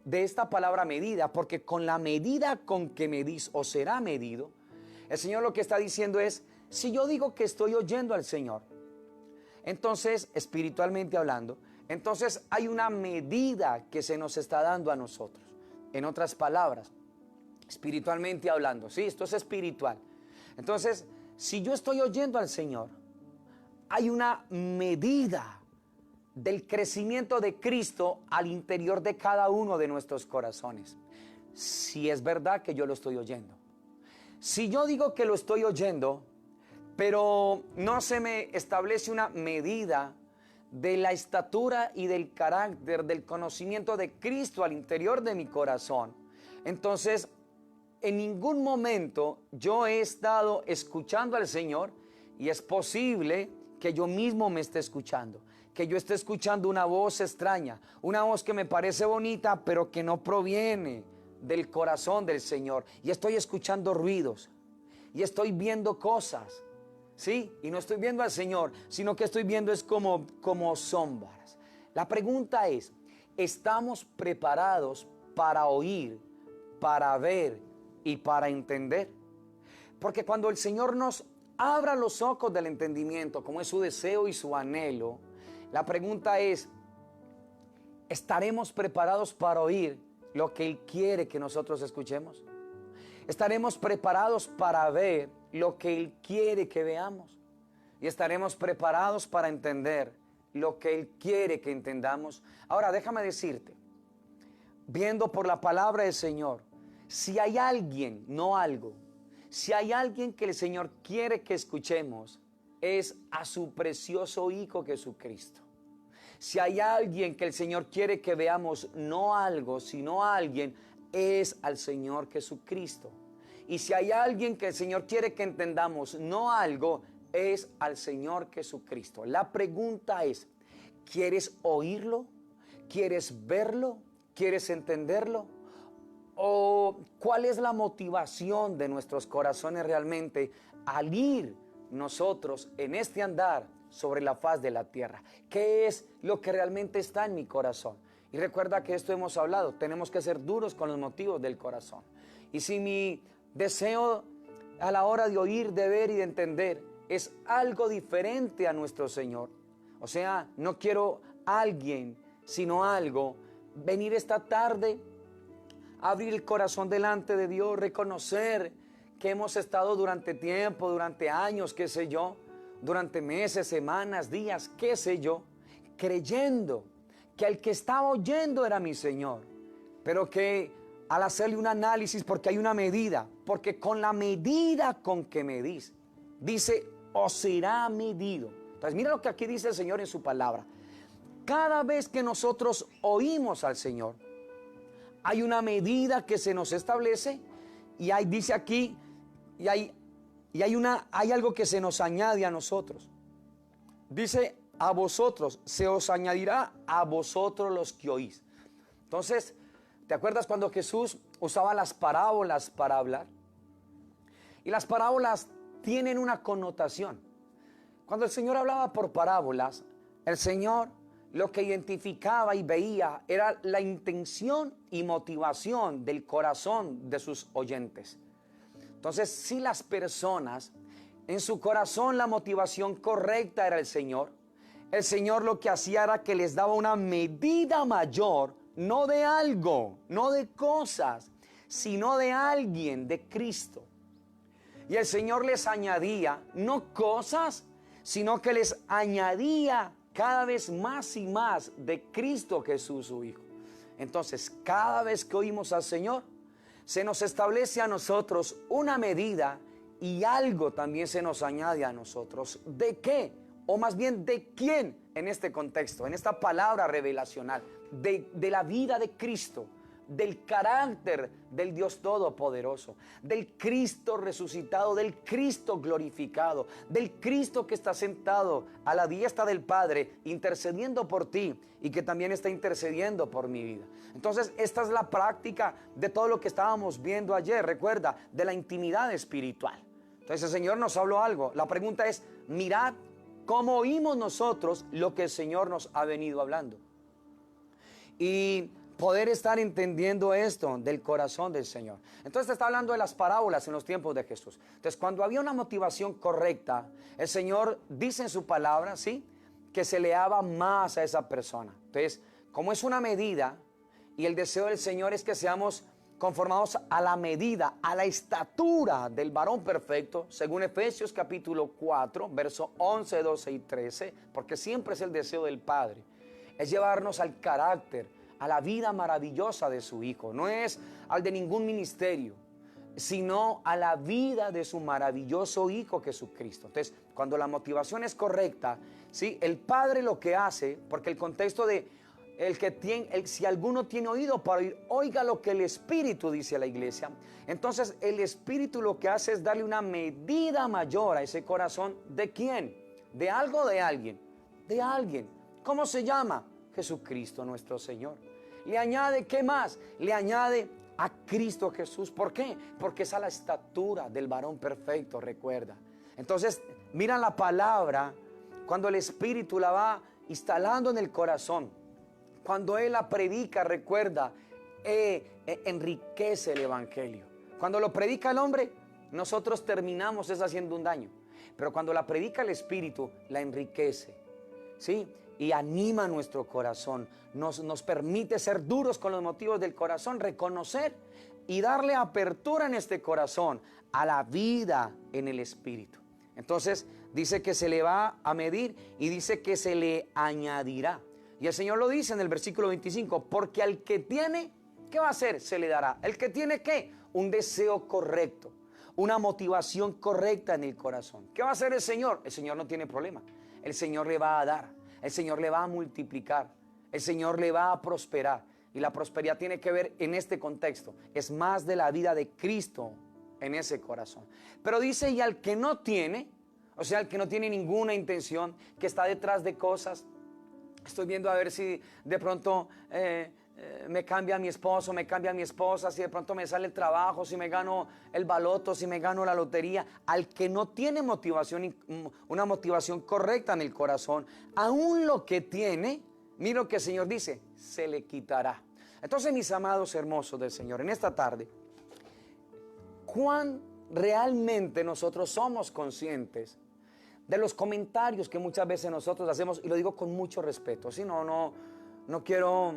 de esta palabra medida, porque con la medida con que medís os será medido, el Señor lo que está diciendo es, si yo digo que estoy oyendo al Señor, entonces, espiritualmente hablando, entonces hay una medida que se nos está dando a nosotros. En otras palabras, espiritualmente hablando, sí, esto es espiritual. Entonces, si yo estoy oyendo al Señor, hay una medida del crecimiento de Cristo al interior de cada uno de nuestros corazones. Si es verdad que yo lo estoy oyendo. Si yo digo que lo estoy oyendo, pero no se me establece una medida de la estatura y del carácter, del conocimiento de Cristo al interior de mi corazón, entonces en ningún momento yo he estado escuchando al Señor, y es posible que yo mismo me esté escuchando, que yo esté escuchando una voz extraña, una voz que me parece bonita, pero que no proviene del corazón del Señor, y estoy escuchando ruidos, y estoy viendo cosas, ¿sí? Y no estoy viendo al Señor, sino que estoy viendo es como sombras. La pregunta es, ¿estamos preparados para oír, para ver y para entender? Porque cuando el Señor nos abra los ojos del entendimiento, como es su deseo y su anhelo, la pregunta es, ¿estaremos preparados para oír lo que Él quiere que nosotros escuchemos? ¿Estaremos preparados para ver lo que Él quiere que veamos? ¿Y estaremos preparados para entender lo que Él quiere que entendamos? Ahora, déjame decirte, viendo por la palabra del Señor, si hay alguien, no algo, si hay alguien que el Señor quiere que escuchemos, es a su precioso Hijo Jesucristo. Si hay alguien que el Señor quiere que veamos, no algo, sino a alguien, es al Señor Jesucristo. Y si hay alguien que el Señor quiere que entendamos, no algo, es al Señor Jesucristo. La pregunta es, ¿quieres oírlo? ¿Quieres verlo? ¿Quieres entenderlo? ¿O cuál es la motivación de nuestros corazones realmente al ir nosotros en este andar sobre la faz de la tierra? ¿Qué es lo que realmente está en mi corazón? Y recuerda que esto hemos hablado, tenemos que ser duros con los motivos del corazón. Y si mi deseo a la hora de oír, de ver y de entender es algo diferente a nuestro Señor, o sea, no quiero alguien, sino algo, venir esta tarde, abrir el corazón delante de Dios, reconocer que hemos estado durante tiempo, durante años, qué sé yo, durante meses, semanas, días, qué sé yo, creyendo que el que estaba oyendo era mi Señor, pero que al hacerle un análisis, porque hay una medida, porque con la medida con que medís, dice, os será medido. Entonces mira lo que aquí dice el Señor en su palabra. Cada vez que nosotros oímos al Señor, hay una medida que se nos establece y hay, dice aquí, hay algo que se nos añade a nosotros. Dice, a vosotros, se os añadirá a vosotros los que oís. Entonces, ¿te acuerdas cuando Jesús usaba las parábolas para hablar? Y las parábolas tienen una connotación. Cuando el Señor hablaba por parábolas, el Señor lo que identificaba y veía era la intención y motivación del corazón de sus oyentes. Entonces, si las personas, en su corazón la motivación correcta era el Señor lo que hacía era que les daba una medida mayor, no de algo, no de cosas, sino de alguien, de Cristo. Y el Señor les añadía, no cosas, sino que les añadía cada vez más y más de Cristo Jesús, su Hijo. Entonces, cada vez que oímos al Señor, se nos establece a nosotros una medida y algo también se nos añade a nosotros. ¿De qué? O más bien, ¿de quién en este contexto, en esta palabra revelacional? De la vida de Cristo, del carácter del Dios Todopoderoso, del Cristo resucitado, del Cristo glorificado, del Cristo que está sentado a la diestra del Padre, intercediendo por ti y que también está intercediendo por mi vida. Entonces, esta es la práctica de todo lo que estábamos viendo ayer, recuerda, de la intimidad espiritual. Entonces, el Señor nos habló algo. La pregunta es, mirad cómo oímos nosotros lo que el Señor nos ha venido hablando. Y poder estar entendiendo esto del corazón del Señor. Entonces está hablando de las parábolas en los tiempos de Jesús. Entonces, cuando había una motivación correcta, el Señor dice en su palabra, ¿sí?, que se le daba más a esa persona. Entonces, como es una medida, y el deseo del Señor es que seamos conformados a la medida, a la estatura del varón perfecto, según Efesios capítulo 4, verso 11, 12 y 13, porque siempre es el deseo del Padre, es llevarnos al carácter, a la vida maravillosa de su Hijo. No es al de ningún ministerio, sino a la vida de su maravilloso Hijo Jesucristo. Entonces, cuando la motivación es correcta, ¿sí?, el Padre lo que hace, porque el contexto de si alguno tiene oído para oír, oiga lo que el Espíritu dice a la iglesia. Entonces, el Espíritu lo que hace es darle una medida mayor a ese corazón. ¿De quién? ¿De algo o de alguien? De alguien. ¿Cómo se llama? Jesucristo nuestro Señor. Le añade, ¿qué más? Le añade a Cristo Jesús. ¿Por qué? Porque es a la estatura del varón perfecto, recuerda. Entonces, mira la palabra, cuando el Espíritu la va instalando en el corazón, cuando Él la predica, recuerda, enriquece el Evangelio. Cuando lo predica el hombre, nosotros terminamos haciendo un daño. Pero cuando la predica el Espíritu, la enriquece, ¿sí?, y anima nuestro corazón, nos permite ser duros con los motivos del corazón, reconocer y darle apertura en este corazón a la vida en el Espíritu. Entonces dice que se le va a medir y dice que se le añadirá. Y el Señor lo dice en el versículo 25, porque al que tiene, ¿qué va a hacer? Se le dará. ¿El que tiene qué? Un deseo correcto, una motivación correcta en el corazón. ¿Qué va a hacer el Señor? El Señor no tiene problema. El Señor le va a dar. El Señor le va a multiplicar, el Señor le va a prosperar. Y la prosperidad tiene que ver en este contexto. Es más de la vida de Cristo en ese corazón. Pero dice, y al que no tiene, o sea, al que no tiene ninguna intención, que está detrás de cosas, Estoy viendo a ver si de pronto me cambia mi esposo, me cambia mi esposa, si de pronto me sale el trabajo, si me gano el baloto, si me gano la lotería. Al que no tiene motivación, una motivación correcta en el corazón, aún lo que tiene, mira lo que el Señor dice, se le quitará. Entonces, mis amados hermosos del Señor, en esta tarde, ¿cuán realmente nosotros somos conscientes de los comentarios que muchas veces nosotros hacemos? Y lo digo con mucho respeto, ¿sí? No quiero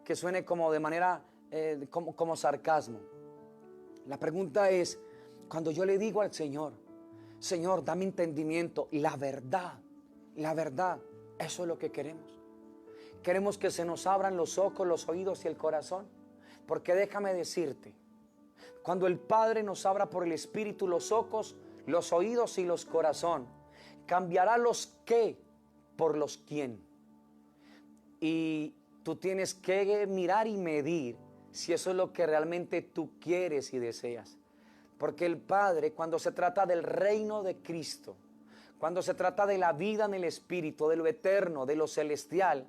que suene como de manera, como sarcasmo. La pregunta es, cuando yo le digo al Señor, Señor, dame entendimiento, la verdad, eso es lo que queremos. Queremos que se nos abran los ojos, los oídos y el corazón. Porque déjame decirte, cuando el Padre nos abra por el Espíritu los ojos, los oídos y los corazón, cambiará los qué por los quién. Y tú tienes que mirar y medir si eso es lo que realmente tú quieres y deseas. Porque el Padre, cuando se trata del reino de Cristo, cuando se trata de la vida en el Espíritu, de lo eterno, de lo celestial,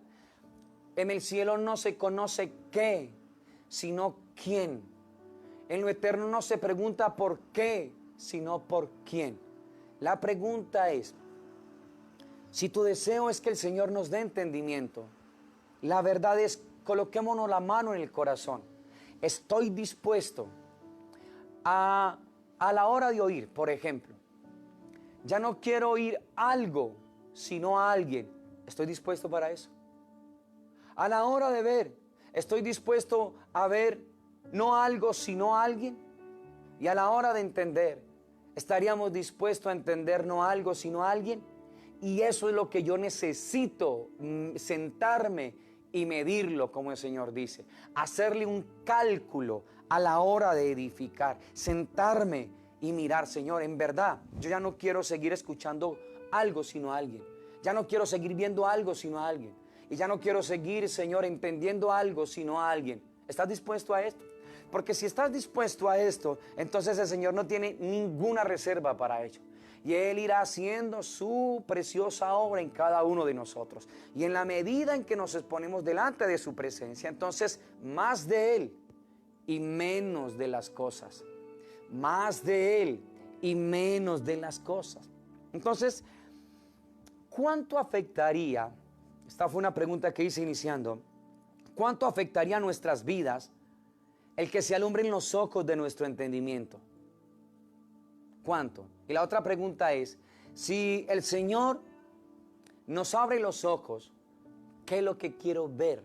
en el cielo no se conoce qué, sino quién. En lo eterno no se pregunta por qué, sino por quién. La pregunta es, si tu deseo es que el Señor nos dé entendimiento, la verdad es, coloquémonos la mano en el corazón. Estoy dispuesto a la hora de oír, por ejemplo, ya no quiero oír algo, sino a alguien. ¿Estoy dispuesto para eso? A la hora de ver, estoy dispuesto a ver no algo, sino a alguien. Y a la hora de entender, estaríamos dispuestos a entender no algo, sino a alguien. Y eso es lo que yo necesito, sentarme y medirlo, como el Señor dice. Hacerle un cálculo a la hora de edificar. Sentarme y mirar, Señor, en verdad, yo ya no quiero seguir escuchando algo, sino a alguien. Ya no quiero seguir viendo algo, sino a alguien. Y ya no quiero seguir, Señor, entendiendo algo, sino a alguien. ¿Estás dispuesto a esto? Porque si estás dispuesto a esto, entonces el Señor no tiene ninguna reserva para ello. Y Él irá haciendo su preciosa obra en cada uno de nosotros. Y en la medida en que nos exponemos delante de su presencia, entonces más de Él y menos de las cosas. Más de Él y menos de las cosas. Entonces, ¿cuánto afectaría? Esta fue una pregunta que hice iniciando. ¿Cuánto afectaría nuestras vidas el que se alumbren los ojos de nuestro entendimiento? ¿Cuánto? Y la otra pregunta es, si el Señor nos abre los ojos, ¿qué es lo que quiero ver?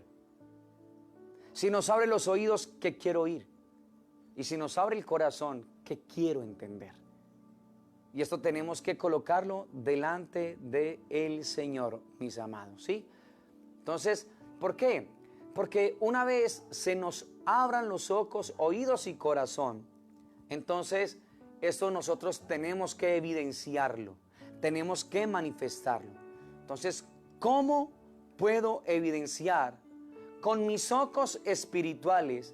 Si nos abre los oídos, ¿qué quiero oír? Y si nos abre el corazón, ¿qué quiero entender? Y esto tenemos que colocarlo delante del Señor, mis amados, ¿sí? Entonces, ¿por qué? Porque una vez se nos abran los ojos, oídos y corazón, entonces esto nosotros tenemos que evidenciarlo, tenemos que manifestarlo. Entonces, ¿cómo puedo evidenciar con mis ojos espirituales,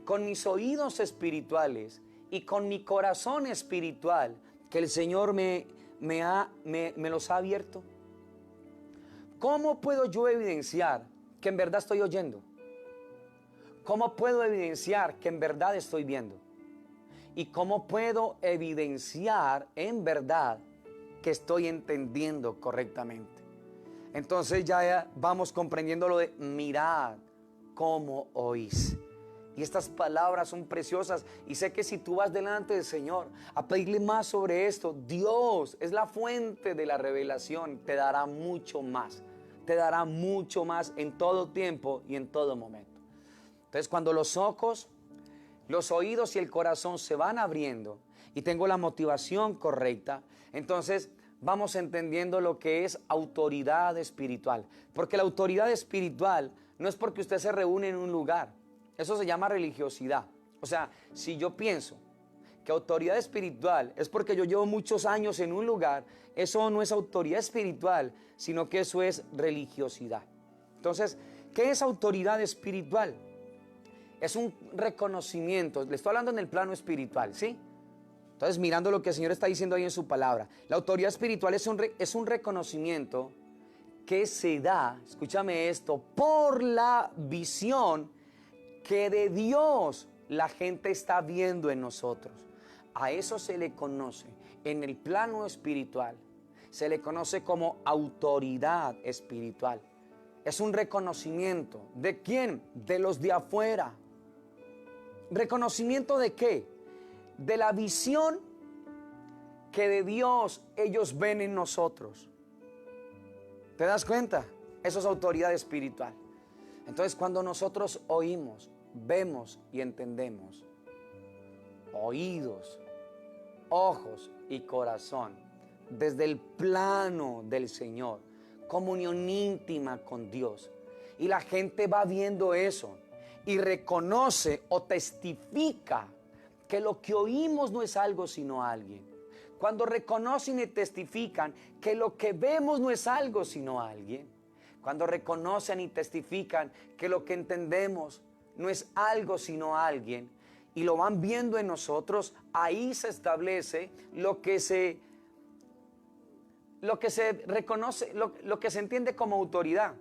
con mis oídos espirituales y con mi corazón espiritual que el Señor me los ha abierto? ¿Cómo puedo yo evidenciar que en verdad estoy oyendo? ¿Cómo puedo evidenciar que en verdad estoy viendo? ¿Y cómo puedo evidenciar en verdad que estoy entendiendo correctamente? Entonces ya vamos comprendiendo lo de mirad cómo oís. Y estas palabras son preciosas y sé que si tú vas delante del Señor a pedirle más sobre esto, Dios es la fuente de la revelación, te dará mucho más. Te dará mucho más en todo tiempo y en todo momento. Entonces, cuando los ojos, los oídos y el corazón se van abriendo y tengo la motivación correcta, entonces vamos entendiendo lo que es autoridad espiritual. Porque la autoridad espiritual no es porque usted se reúne en un lugar. Eso se llama religiosidad. O sea, si yo pienso que autoridad espiritual es porque yo llevo muchos años en un lugar, eso no es autoridad espiritual, sino que eso es religiosidad. Entonces, ¿qué es autoridad espiritual? Es un reconocimiento, le estoy hablando en el plano espiritual, ¿sí? Entonces, mirando lo que el Señor está diciendo ahí en su palabra, la autoridad espiritual es un reconocimiento que se da, escúchame esto, por la visión que de Dios la gente está viendo en nosotros. A eso se le conoce en el plano espiritual, se le conoce como autoridad espiritual. Es un reconocimiento. ¿De quién? De los de afuera. ¿Reconocimiento de qué? De la visión que de Dios ellos ven en nosotros. ¿Te das cuenta? Eso es autoridad espiritual. Entonces, cuando nosotros oímos, vemos y entendemos, oídos, ojos y corazón, desde el plano del Señor, comunión íntima con Dios, y la gente va viendo eso y reconoce o testifica que lo que oímos no es algo sino alguien. Cuando reconocen y testifican que lo que vemos no es algo sino alguien. Cuando reconocen y testifican que lo que entendemos no es algo sino alguien, y lo van viendo en nosotros, ahí se establece lo que se reconoce, lo que se entiende como autoridad,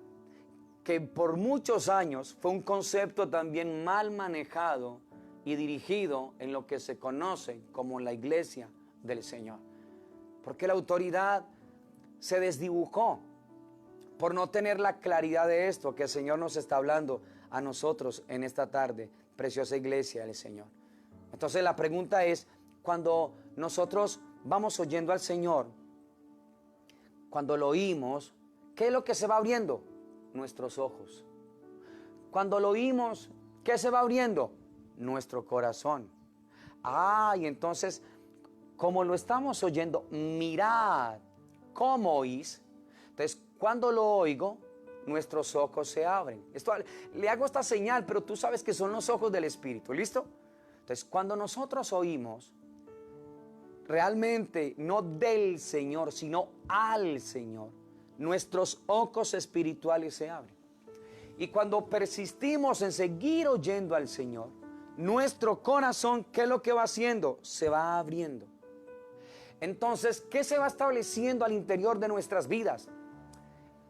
que por muchos años fue un concepto también mal manejado y dirigido en lo que se conoce como la iglesia del Señor. Porque la autoridad se desdibujó por no tener la claridad de esto que el Señor nos está hablando a nosotros en esta tarde, preciosa iglesia del Señor. Entonces la pregunta es, cuando nosotros vamos oyendo al Señor, cuando lo oímos, ¿qué es lo que se va abriendo? Nuestros ojos. Cuando lo oímos, ¿qué se va abriendo? Nuestro corazón. Y entonces, como lo estamos oyendo, mirad cómo oís. Entonces, cuando lo oigo, nuestros ojos se abren. Le hago esta señal, pero tú sabes que son los ojos del Espíritu. ¿Listo? Entonces, cuando nosotros oímos, realmente no del Señor, sino al Señor, nuestros ojos espirituales se abren. Y cuando persistimos en seguir oyendo al Señor, nuestro corazón, ¿qué es lo que va haciendo? Se va abriendo. Entonces, ¿qué se va estableciendo al interior de nuestras vidas?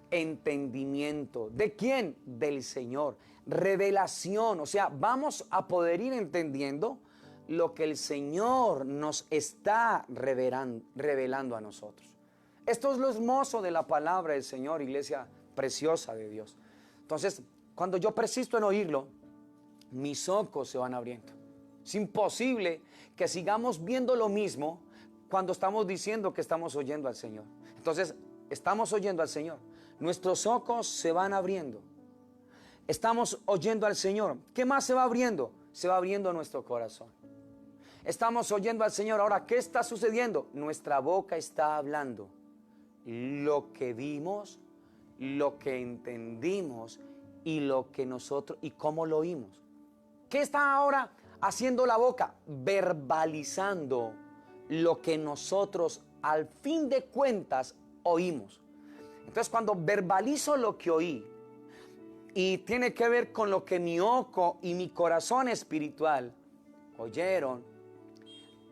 Entendimiento. ¿De quién? Del Señor. Revelación. O sea, vamos a poder ir entendiendo lo que el Señor nos está revelando a nosotros. Esto es lo hermoso de la palabra del Señor, iglesia preciosa de Dios. Entonces, cuando yo persisto en oírlo, mis ojos se van abriendo. Es imposible que sigamos viendo lo mismo cuando estamos diciendo que estamos oyendo al Señor. Entonces, estamos oyendo al Señor. Nuestros ojos se van abriendo. Estamos oyendo al Señor. ¿Qué más se va abriendo? Se va abriendo nuestro corazón. Estamos oyendo al Señor. Ahora, ¿qué está sucediendo? Nuestra boca está hablando. Lo que vimos, lo que entendimos y lo que nosotros y cómo lo oímos. ¿Qué está ahora haciendo la boca? Verbalizando lo que nosotros al fin de cuentas oímos. Entonces, cuando verbalizo lo que oí y tiene que ver con lo que mi ojo y mi corazón espiritual oyeron,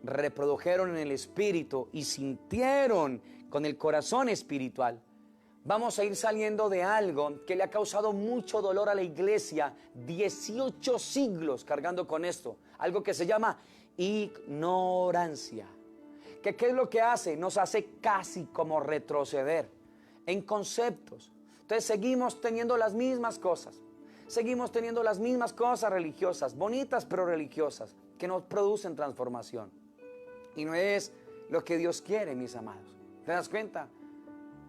reprodujeron en el espíritu y sintieron con el corazón espiritual, vamos a ir saliendo de algo que le ha causado mucho dolor a la iglesia, 18 siglos cargando con esto, algo que se llama ignorancia. ¿Qué es lo que hace? Nos hace casi como retroceder en conceptos. Entonces seguimos teniendo las mismas cosas, seguimos teniendo las mismas cosas religiosas, bonitas pero religiosas, que nos producen transformación. Y no es lo que Dios quiere, mis amados. ¿Te das cuenta?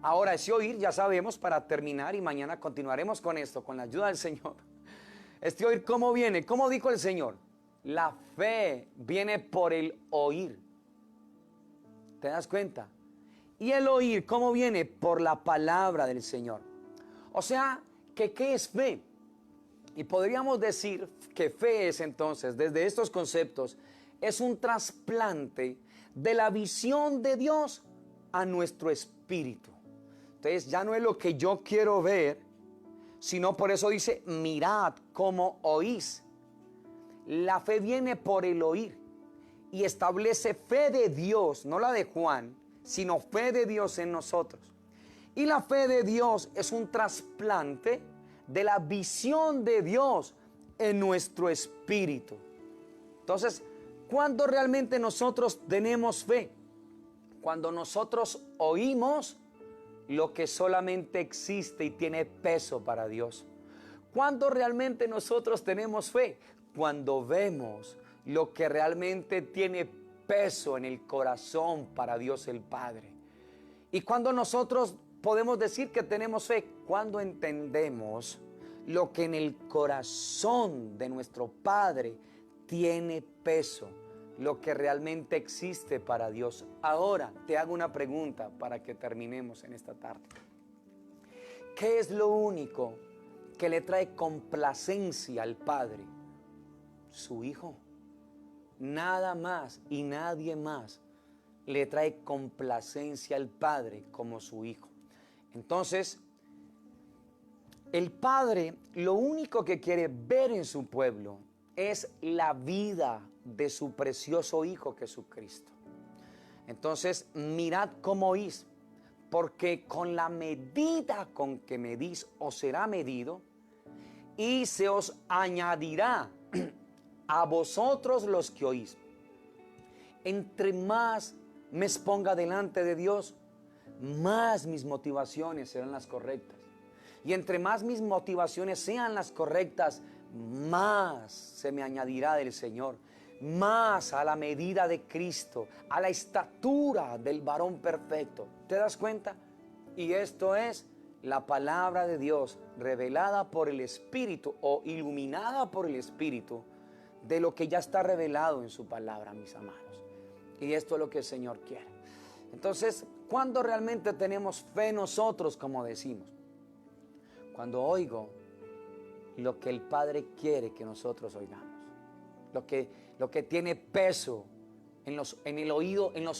Ahora, ese oír, ya sabemos, para terminar, y mañana continuaremos con esto, con la ayuda del Señor. Este oír, ¿cómo viene? ¿Cómo dijo el Señor? La fe viene por el oír. ¿Te das cuenta? Y el oír, ¿cómo viene? Por la palabra del Señor. O sea, ¿qué es fe? Y podríamos decir que fe es entonces, desde estos conceptos, es un trasplante de la visión de Dios a nuestro espíritu. Entonces ya no es lo que yo quiero ver, sino por eso dice, mirad cómo oís. La fe viene por el oír y establece fe de Dios, no la de Juan, sino fe de Dios en nosotros. Y la fe de Dios es un trasplante de la visión de Dios en nuestro espíritu. Entonces, ¿cuándo realmente nosotros tenemos fe? Cuando nosotros oímos lo que solamente existe y tiene peso para Dios. ¿Cuándo realmente nosotros tenemos fe? Cuando vemos lo que realmente tiene peso en el corazón para Dios el Padre. Y cuando nosotros podemos decir que tenemos fe, cuando entendemos lo que en el corazón de nuestro Padre tiene peso, lo que realmente existe para Dios. Ahora te hago una pregunta para que terminemos en esta tarde. ¿Qué es lo único que le trae complacencia al Padre? Su Hijo. Nada más y nadie más le trae complacencia al Padre como su Hijo. Entonces, el Padre lo único que quiere ver en su pueblo es la vida de su precioso Hijo Jesucristo. Entonces, mirad cómo oís, porque con la medida con que medís os será medido, y se os añadirá a vosotros los que oís. Entre más me exponga delante de Dios, más mis motivaciones serán las correctas. Y entre más mis motivaciones sean las correctas, más se me añadirá del Señor. Más a la medida de Cristo, a la estatura del varón perfecto. ¿Te das cuenta? Y esto es la palabra de Dios revelada por el Espíritu o iluminada por el Espíritu de lo que ya está revelado en su palabra, mis amados. Y esto es lo que el Señor quiere. Entonces, ¿cuándo realmente tenemos fe nosotros, como decimos? Cuando oigo lo que el Padre quiere que nosotros oigamos. Lo que tiene peso en los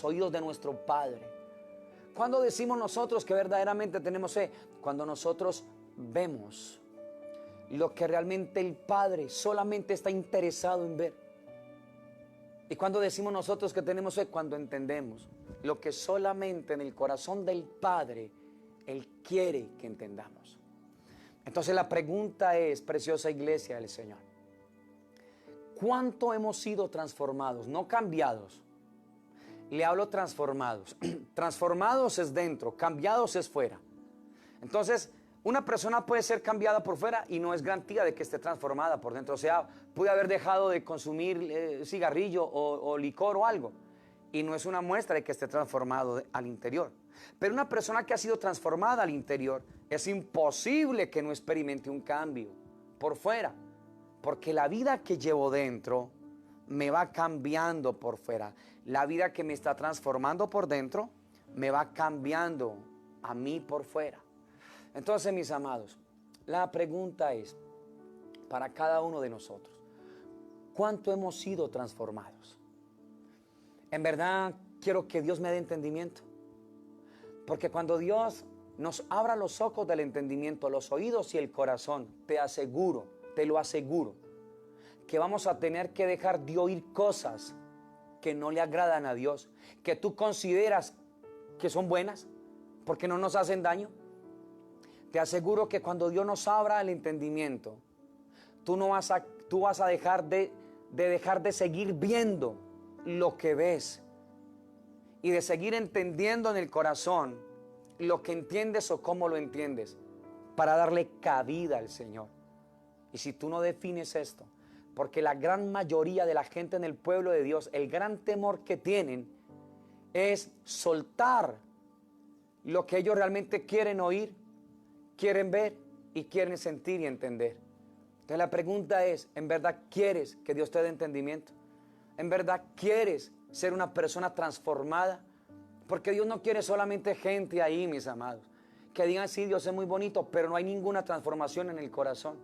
oídos de nuestro Padre. ¿Cuándo decimos nosotros que verdaderamente tenemos fe? Cuando nosotros vemos lo que realmente el Padre solamente está interesado en ver. ¿Y cuando decimos nosotros que tenemos fe? Cuando entendemos lo que solamente en el corazón del Padre Él quiere que entendamos. Entonces la pregunta es, preciosa iglesia del Señor, ¿cuánto hemos sido transformados? No cambiados. Le hablo transformados. Transformados es dentro, cambiados es fuera. Entonces, una persona puede ser cambiada por fuera y no es garantía de que esté transformada por dentro. O sea, puede haber dejado de consumir cigarrillo o licor o algo, y no es una muestra de que esté transformado al interior. Pero una persona que ha sido transformada al interior, es imposible que no experimente un cambio por fuera, porque la vida que llevo dentro me va cambiando por fuera. La vida que me está transformando por dentro me va cambiando a mí por fuera. Entonces, mis amados, la pregunta es para cada uno de nosotros, ¿cuánto hemos sido transformados? En verdad quiero que Dios me dé entendimiento, porque cuando Dios nos abra los ojos del entendimiento, los oídos y el corazón, te lo aseguro, que vamos a tener que dejar de oír cosas que no le agradan a Dios, que tú consideras que son buenas porque no nos hacen daño. Te aseguro que cuando Dios nos abra el entendimiento, tú vas a dejar de seguir viendo lo que ves y de seguir entendiendo en el corazón lo que entiendes o cómo lo entiendes, para darle cabida al Señor. Y si tú no defines esto, porque la gran mayoría de la gente en el pueblo de Dios, el gran temor que tienen es soltar lo que ellos realmente quieren oír, quieren ver y quieren sentir y entender. Entonces la pregunta es, ¿en verdad quieres que Dios te dé entendimiento? ¿En verdad quieres ser una persona transformada? Porque Dios no quiere solamente gente ahí, mis amados, que digan, sí, Dios es muy bonito, pero no hay ninguna transformación en el corazón.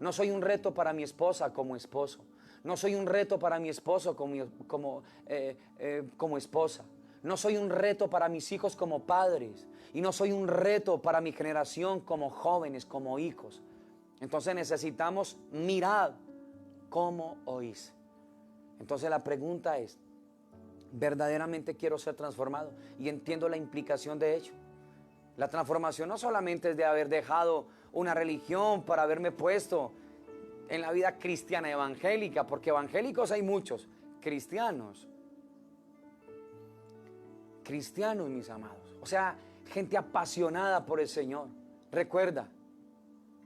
No soy un reto para mi esposa como esposo. No soy un reto para mi esposo como esposa. No soy un reto para mis hijos como padres. Y no soy un reto para mi generación como jóvenes, como hijos. Entonces necesitamos mirar cómo oís. Entonces la pregunta es, ¿verdaderamente quiero ser transformado? Y entiendo la implicación de ello. La transformación no solamente es de haber dejado una religión para haberme puesto en la vida cristiana evangélica, porque evangélicos hay muchos, cristianos, mis amados. O sea, gente apasionada por el Señor. Recuerda,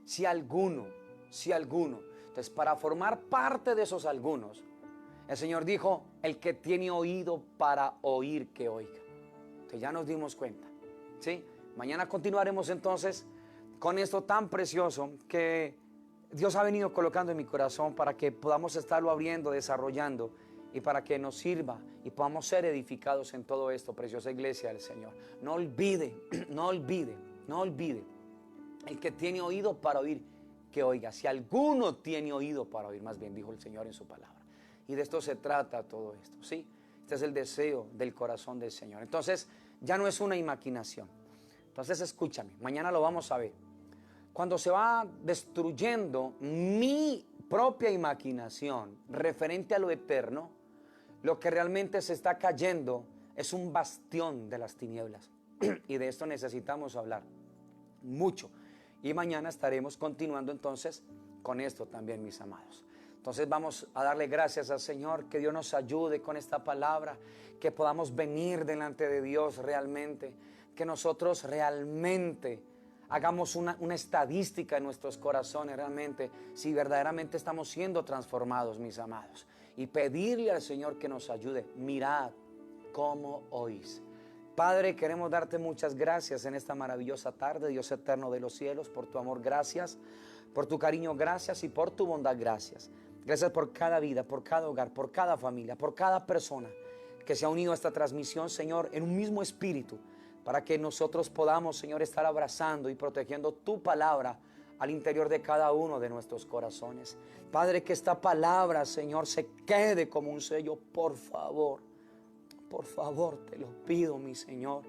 si alguno, entonces para formar parte de esos algunos, el Señor dijo, el que tiene oído para oír, que oiga. Entonces ya nos dimos cuenta, ¿sí? Mañana continuaremos entonces con esto tan precioso que Dios ha venido colocando en mi corazón para que podamos estarlo abriendo, desarrollando y para que nos sirva y podamos ser edificados en todo esto, preciosa iglesia del Señor. No olvide, el que tiene oído para oír, que oiga. Si alguno tiene oído para oír, más bien dijo el Señor en su palabra. Y de esto se trata todo esto, ¿sí? Este es el deseo del corazón del Señor. Entonces, ya no es una imaginación. Entonces, escúchame, mañana lo vamos a ver. Cuando se va destruyendo mi propia imaginación referente a lo eterno, lo que realmente se está cayendo es un bastión de las tinieblas. Y de esto necesitamos hablar mucho. Y mañana estaremos continuando entonces con esto también, mis amados. Entonces vamos a darle gracias al Señor, que Dios nos ayude con esta palabra, que podamos venir delante de Dios realmente, que nosotros realmente hagamos una estadística en nuestros corazones realmente, si verdaderamente estamos siendo transformados, mis amados, y pedirle al Señor que nos ayude. Mirad cómo oís. Padre, queremos darte muchas gracias en esta maravillosa tarde, Dios eterno de los cielos, por tu amor, gracias, por tu cariño, gracias, y por tu bondad, gracias. Gracias por cada vida, por cada hogar, por cada familia, por cada persona que se ha unido a esta transmisión, Señor, en un mismo espíritu, para que nosotros podamos, Señor, estar abrazando y protegiendo tu palabra al interior de cada uno de nuestros corazones. Padre, que esta palabra, Señor, se quede como un sello, por favor, te lo pido, mi Señor.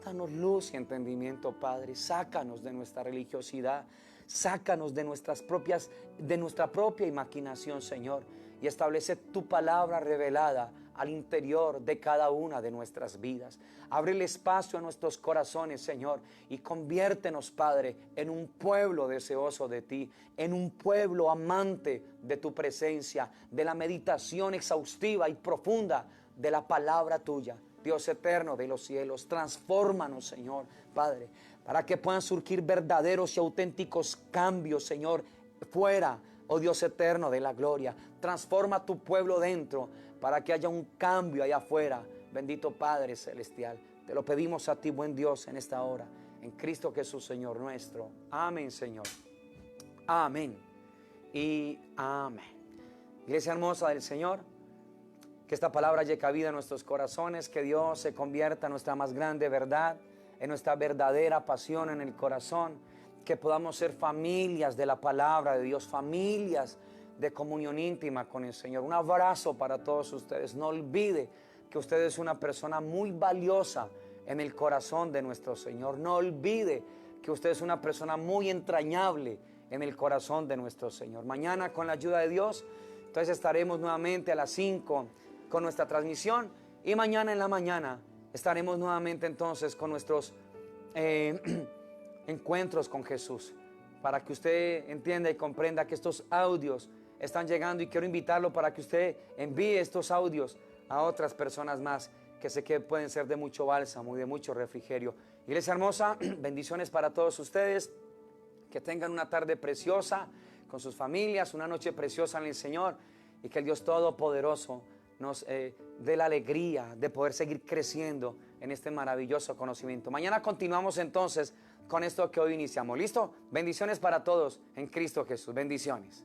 Danos luz y entendimiento, Padre. Sácanos de nuestra religiosidad, sácanos de nuestra propia imaginación, Señor, y establece tu palabra revelada al interior de cada una de nuestras vidas. Abre el espacio a nuestros corazones, Señor, y conviértenos, Padre, en un pueblo deseoso de ti, en un pueblo amante de tu presencia, de la meditación exhaustiva y profunda de la palabra tuya. Dios eterno de los cielos, transfórmanos, Señor, Padre, para que puedan surgir verdaderos y auténticos cambios, Señor, fuera, oh Dios eterno de la gloria. Transforma tu pueblo dentro, para que haya un cambio allá afuera. Bendito Padre celestial, te lo pedimos a ti, buen Dios, en esta hora, en Cristo Jesús, Señor nuestro. Amén, Señor. Amén y amén. Iglesia hermosa del Señor, que esta palabra llegue cabida en nuestros corazones, que Dios se convierta en nuestra más grande verdad, en nuestra verdadera pasión en el corazón, que podamos ser familias de la palabra de Dios, familias de comunión íntima con el Señor. Un abrazo para todos ustedes. No olvide que usted es una persona muy valiosa en el corazón de nuestro Señor. No olvide que usted es una persona muy entrañable en el corazón de nuestro Señor. Mañana, con la ayuda de Dios, entonces estaremos nuevamente a las 5 con nuestra transmisión, y mañana en la mañana estaremos nuevamente entonces con nuestros encuentros con Jesús, para que usted entienda y comprenda que estos audios están llegando, y quiero invitarlo para que usted envíe estos audios a otras personas más que sé que pueden ser de mucho bálsamo y de mucho refrigerio. Iglesia hermosa, bendiciones para todos ustedes, que tengan una tarde preciosa con sus familias, una noche preciosa en el Señor, y que el Dios Todopoderoso nos dé la alegría de poder seguir creciendo en este maravilloso conocimiento. Mañana continuamos entonces con esto que hoy iniciamos. ¿Listo? Bendiciones para todos en Cristo Jesús. Bendiciones.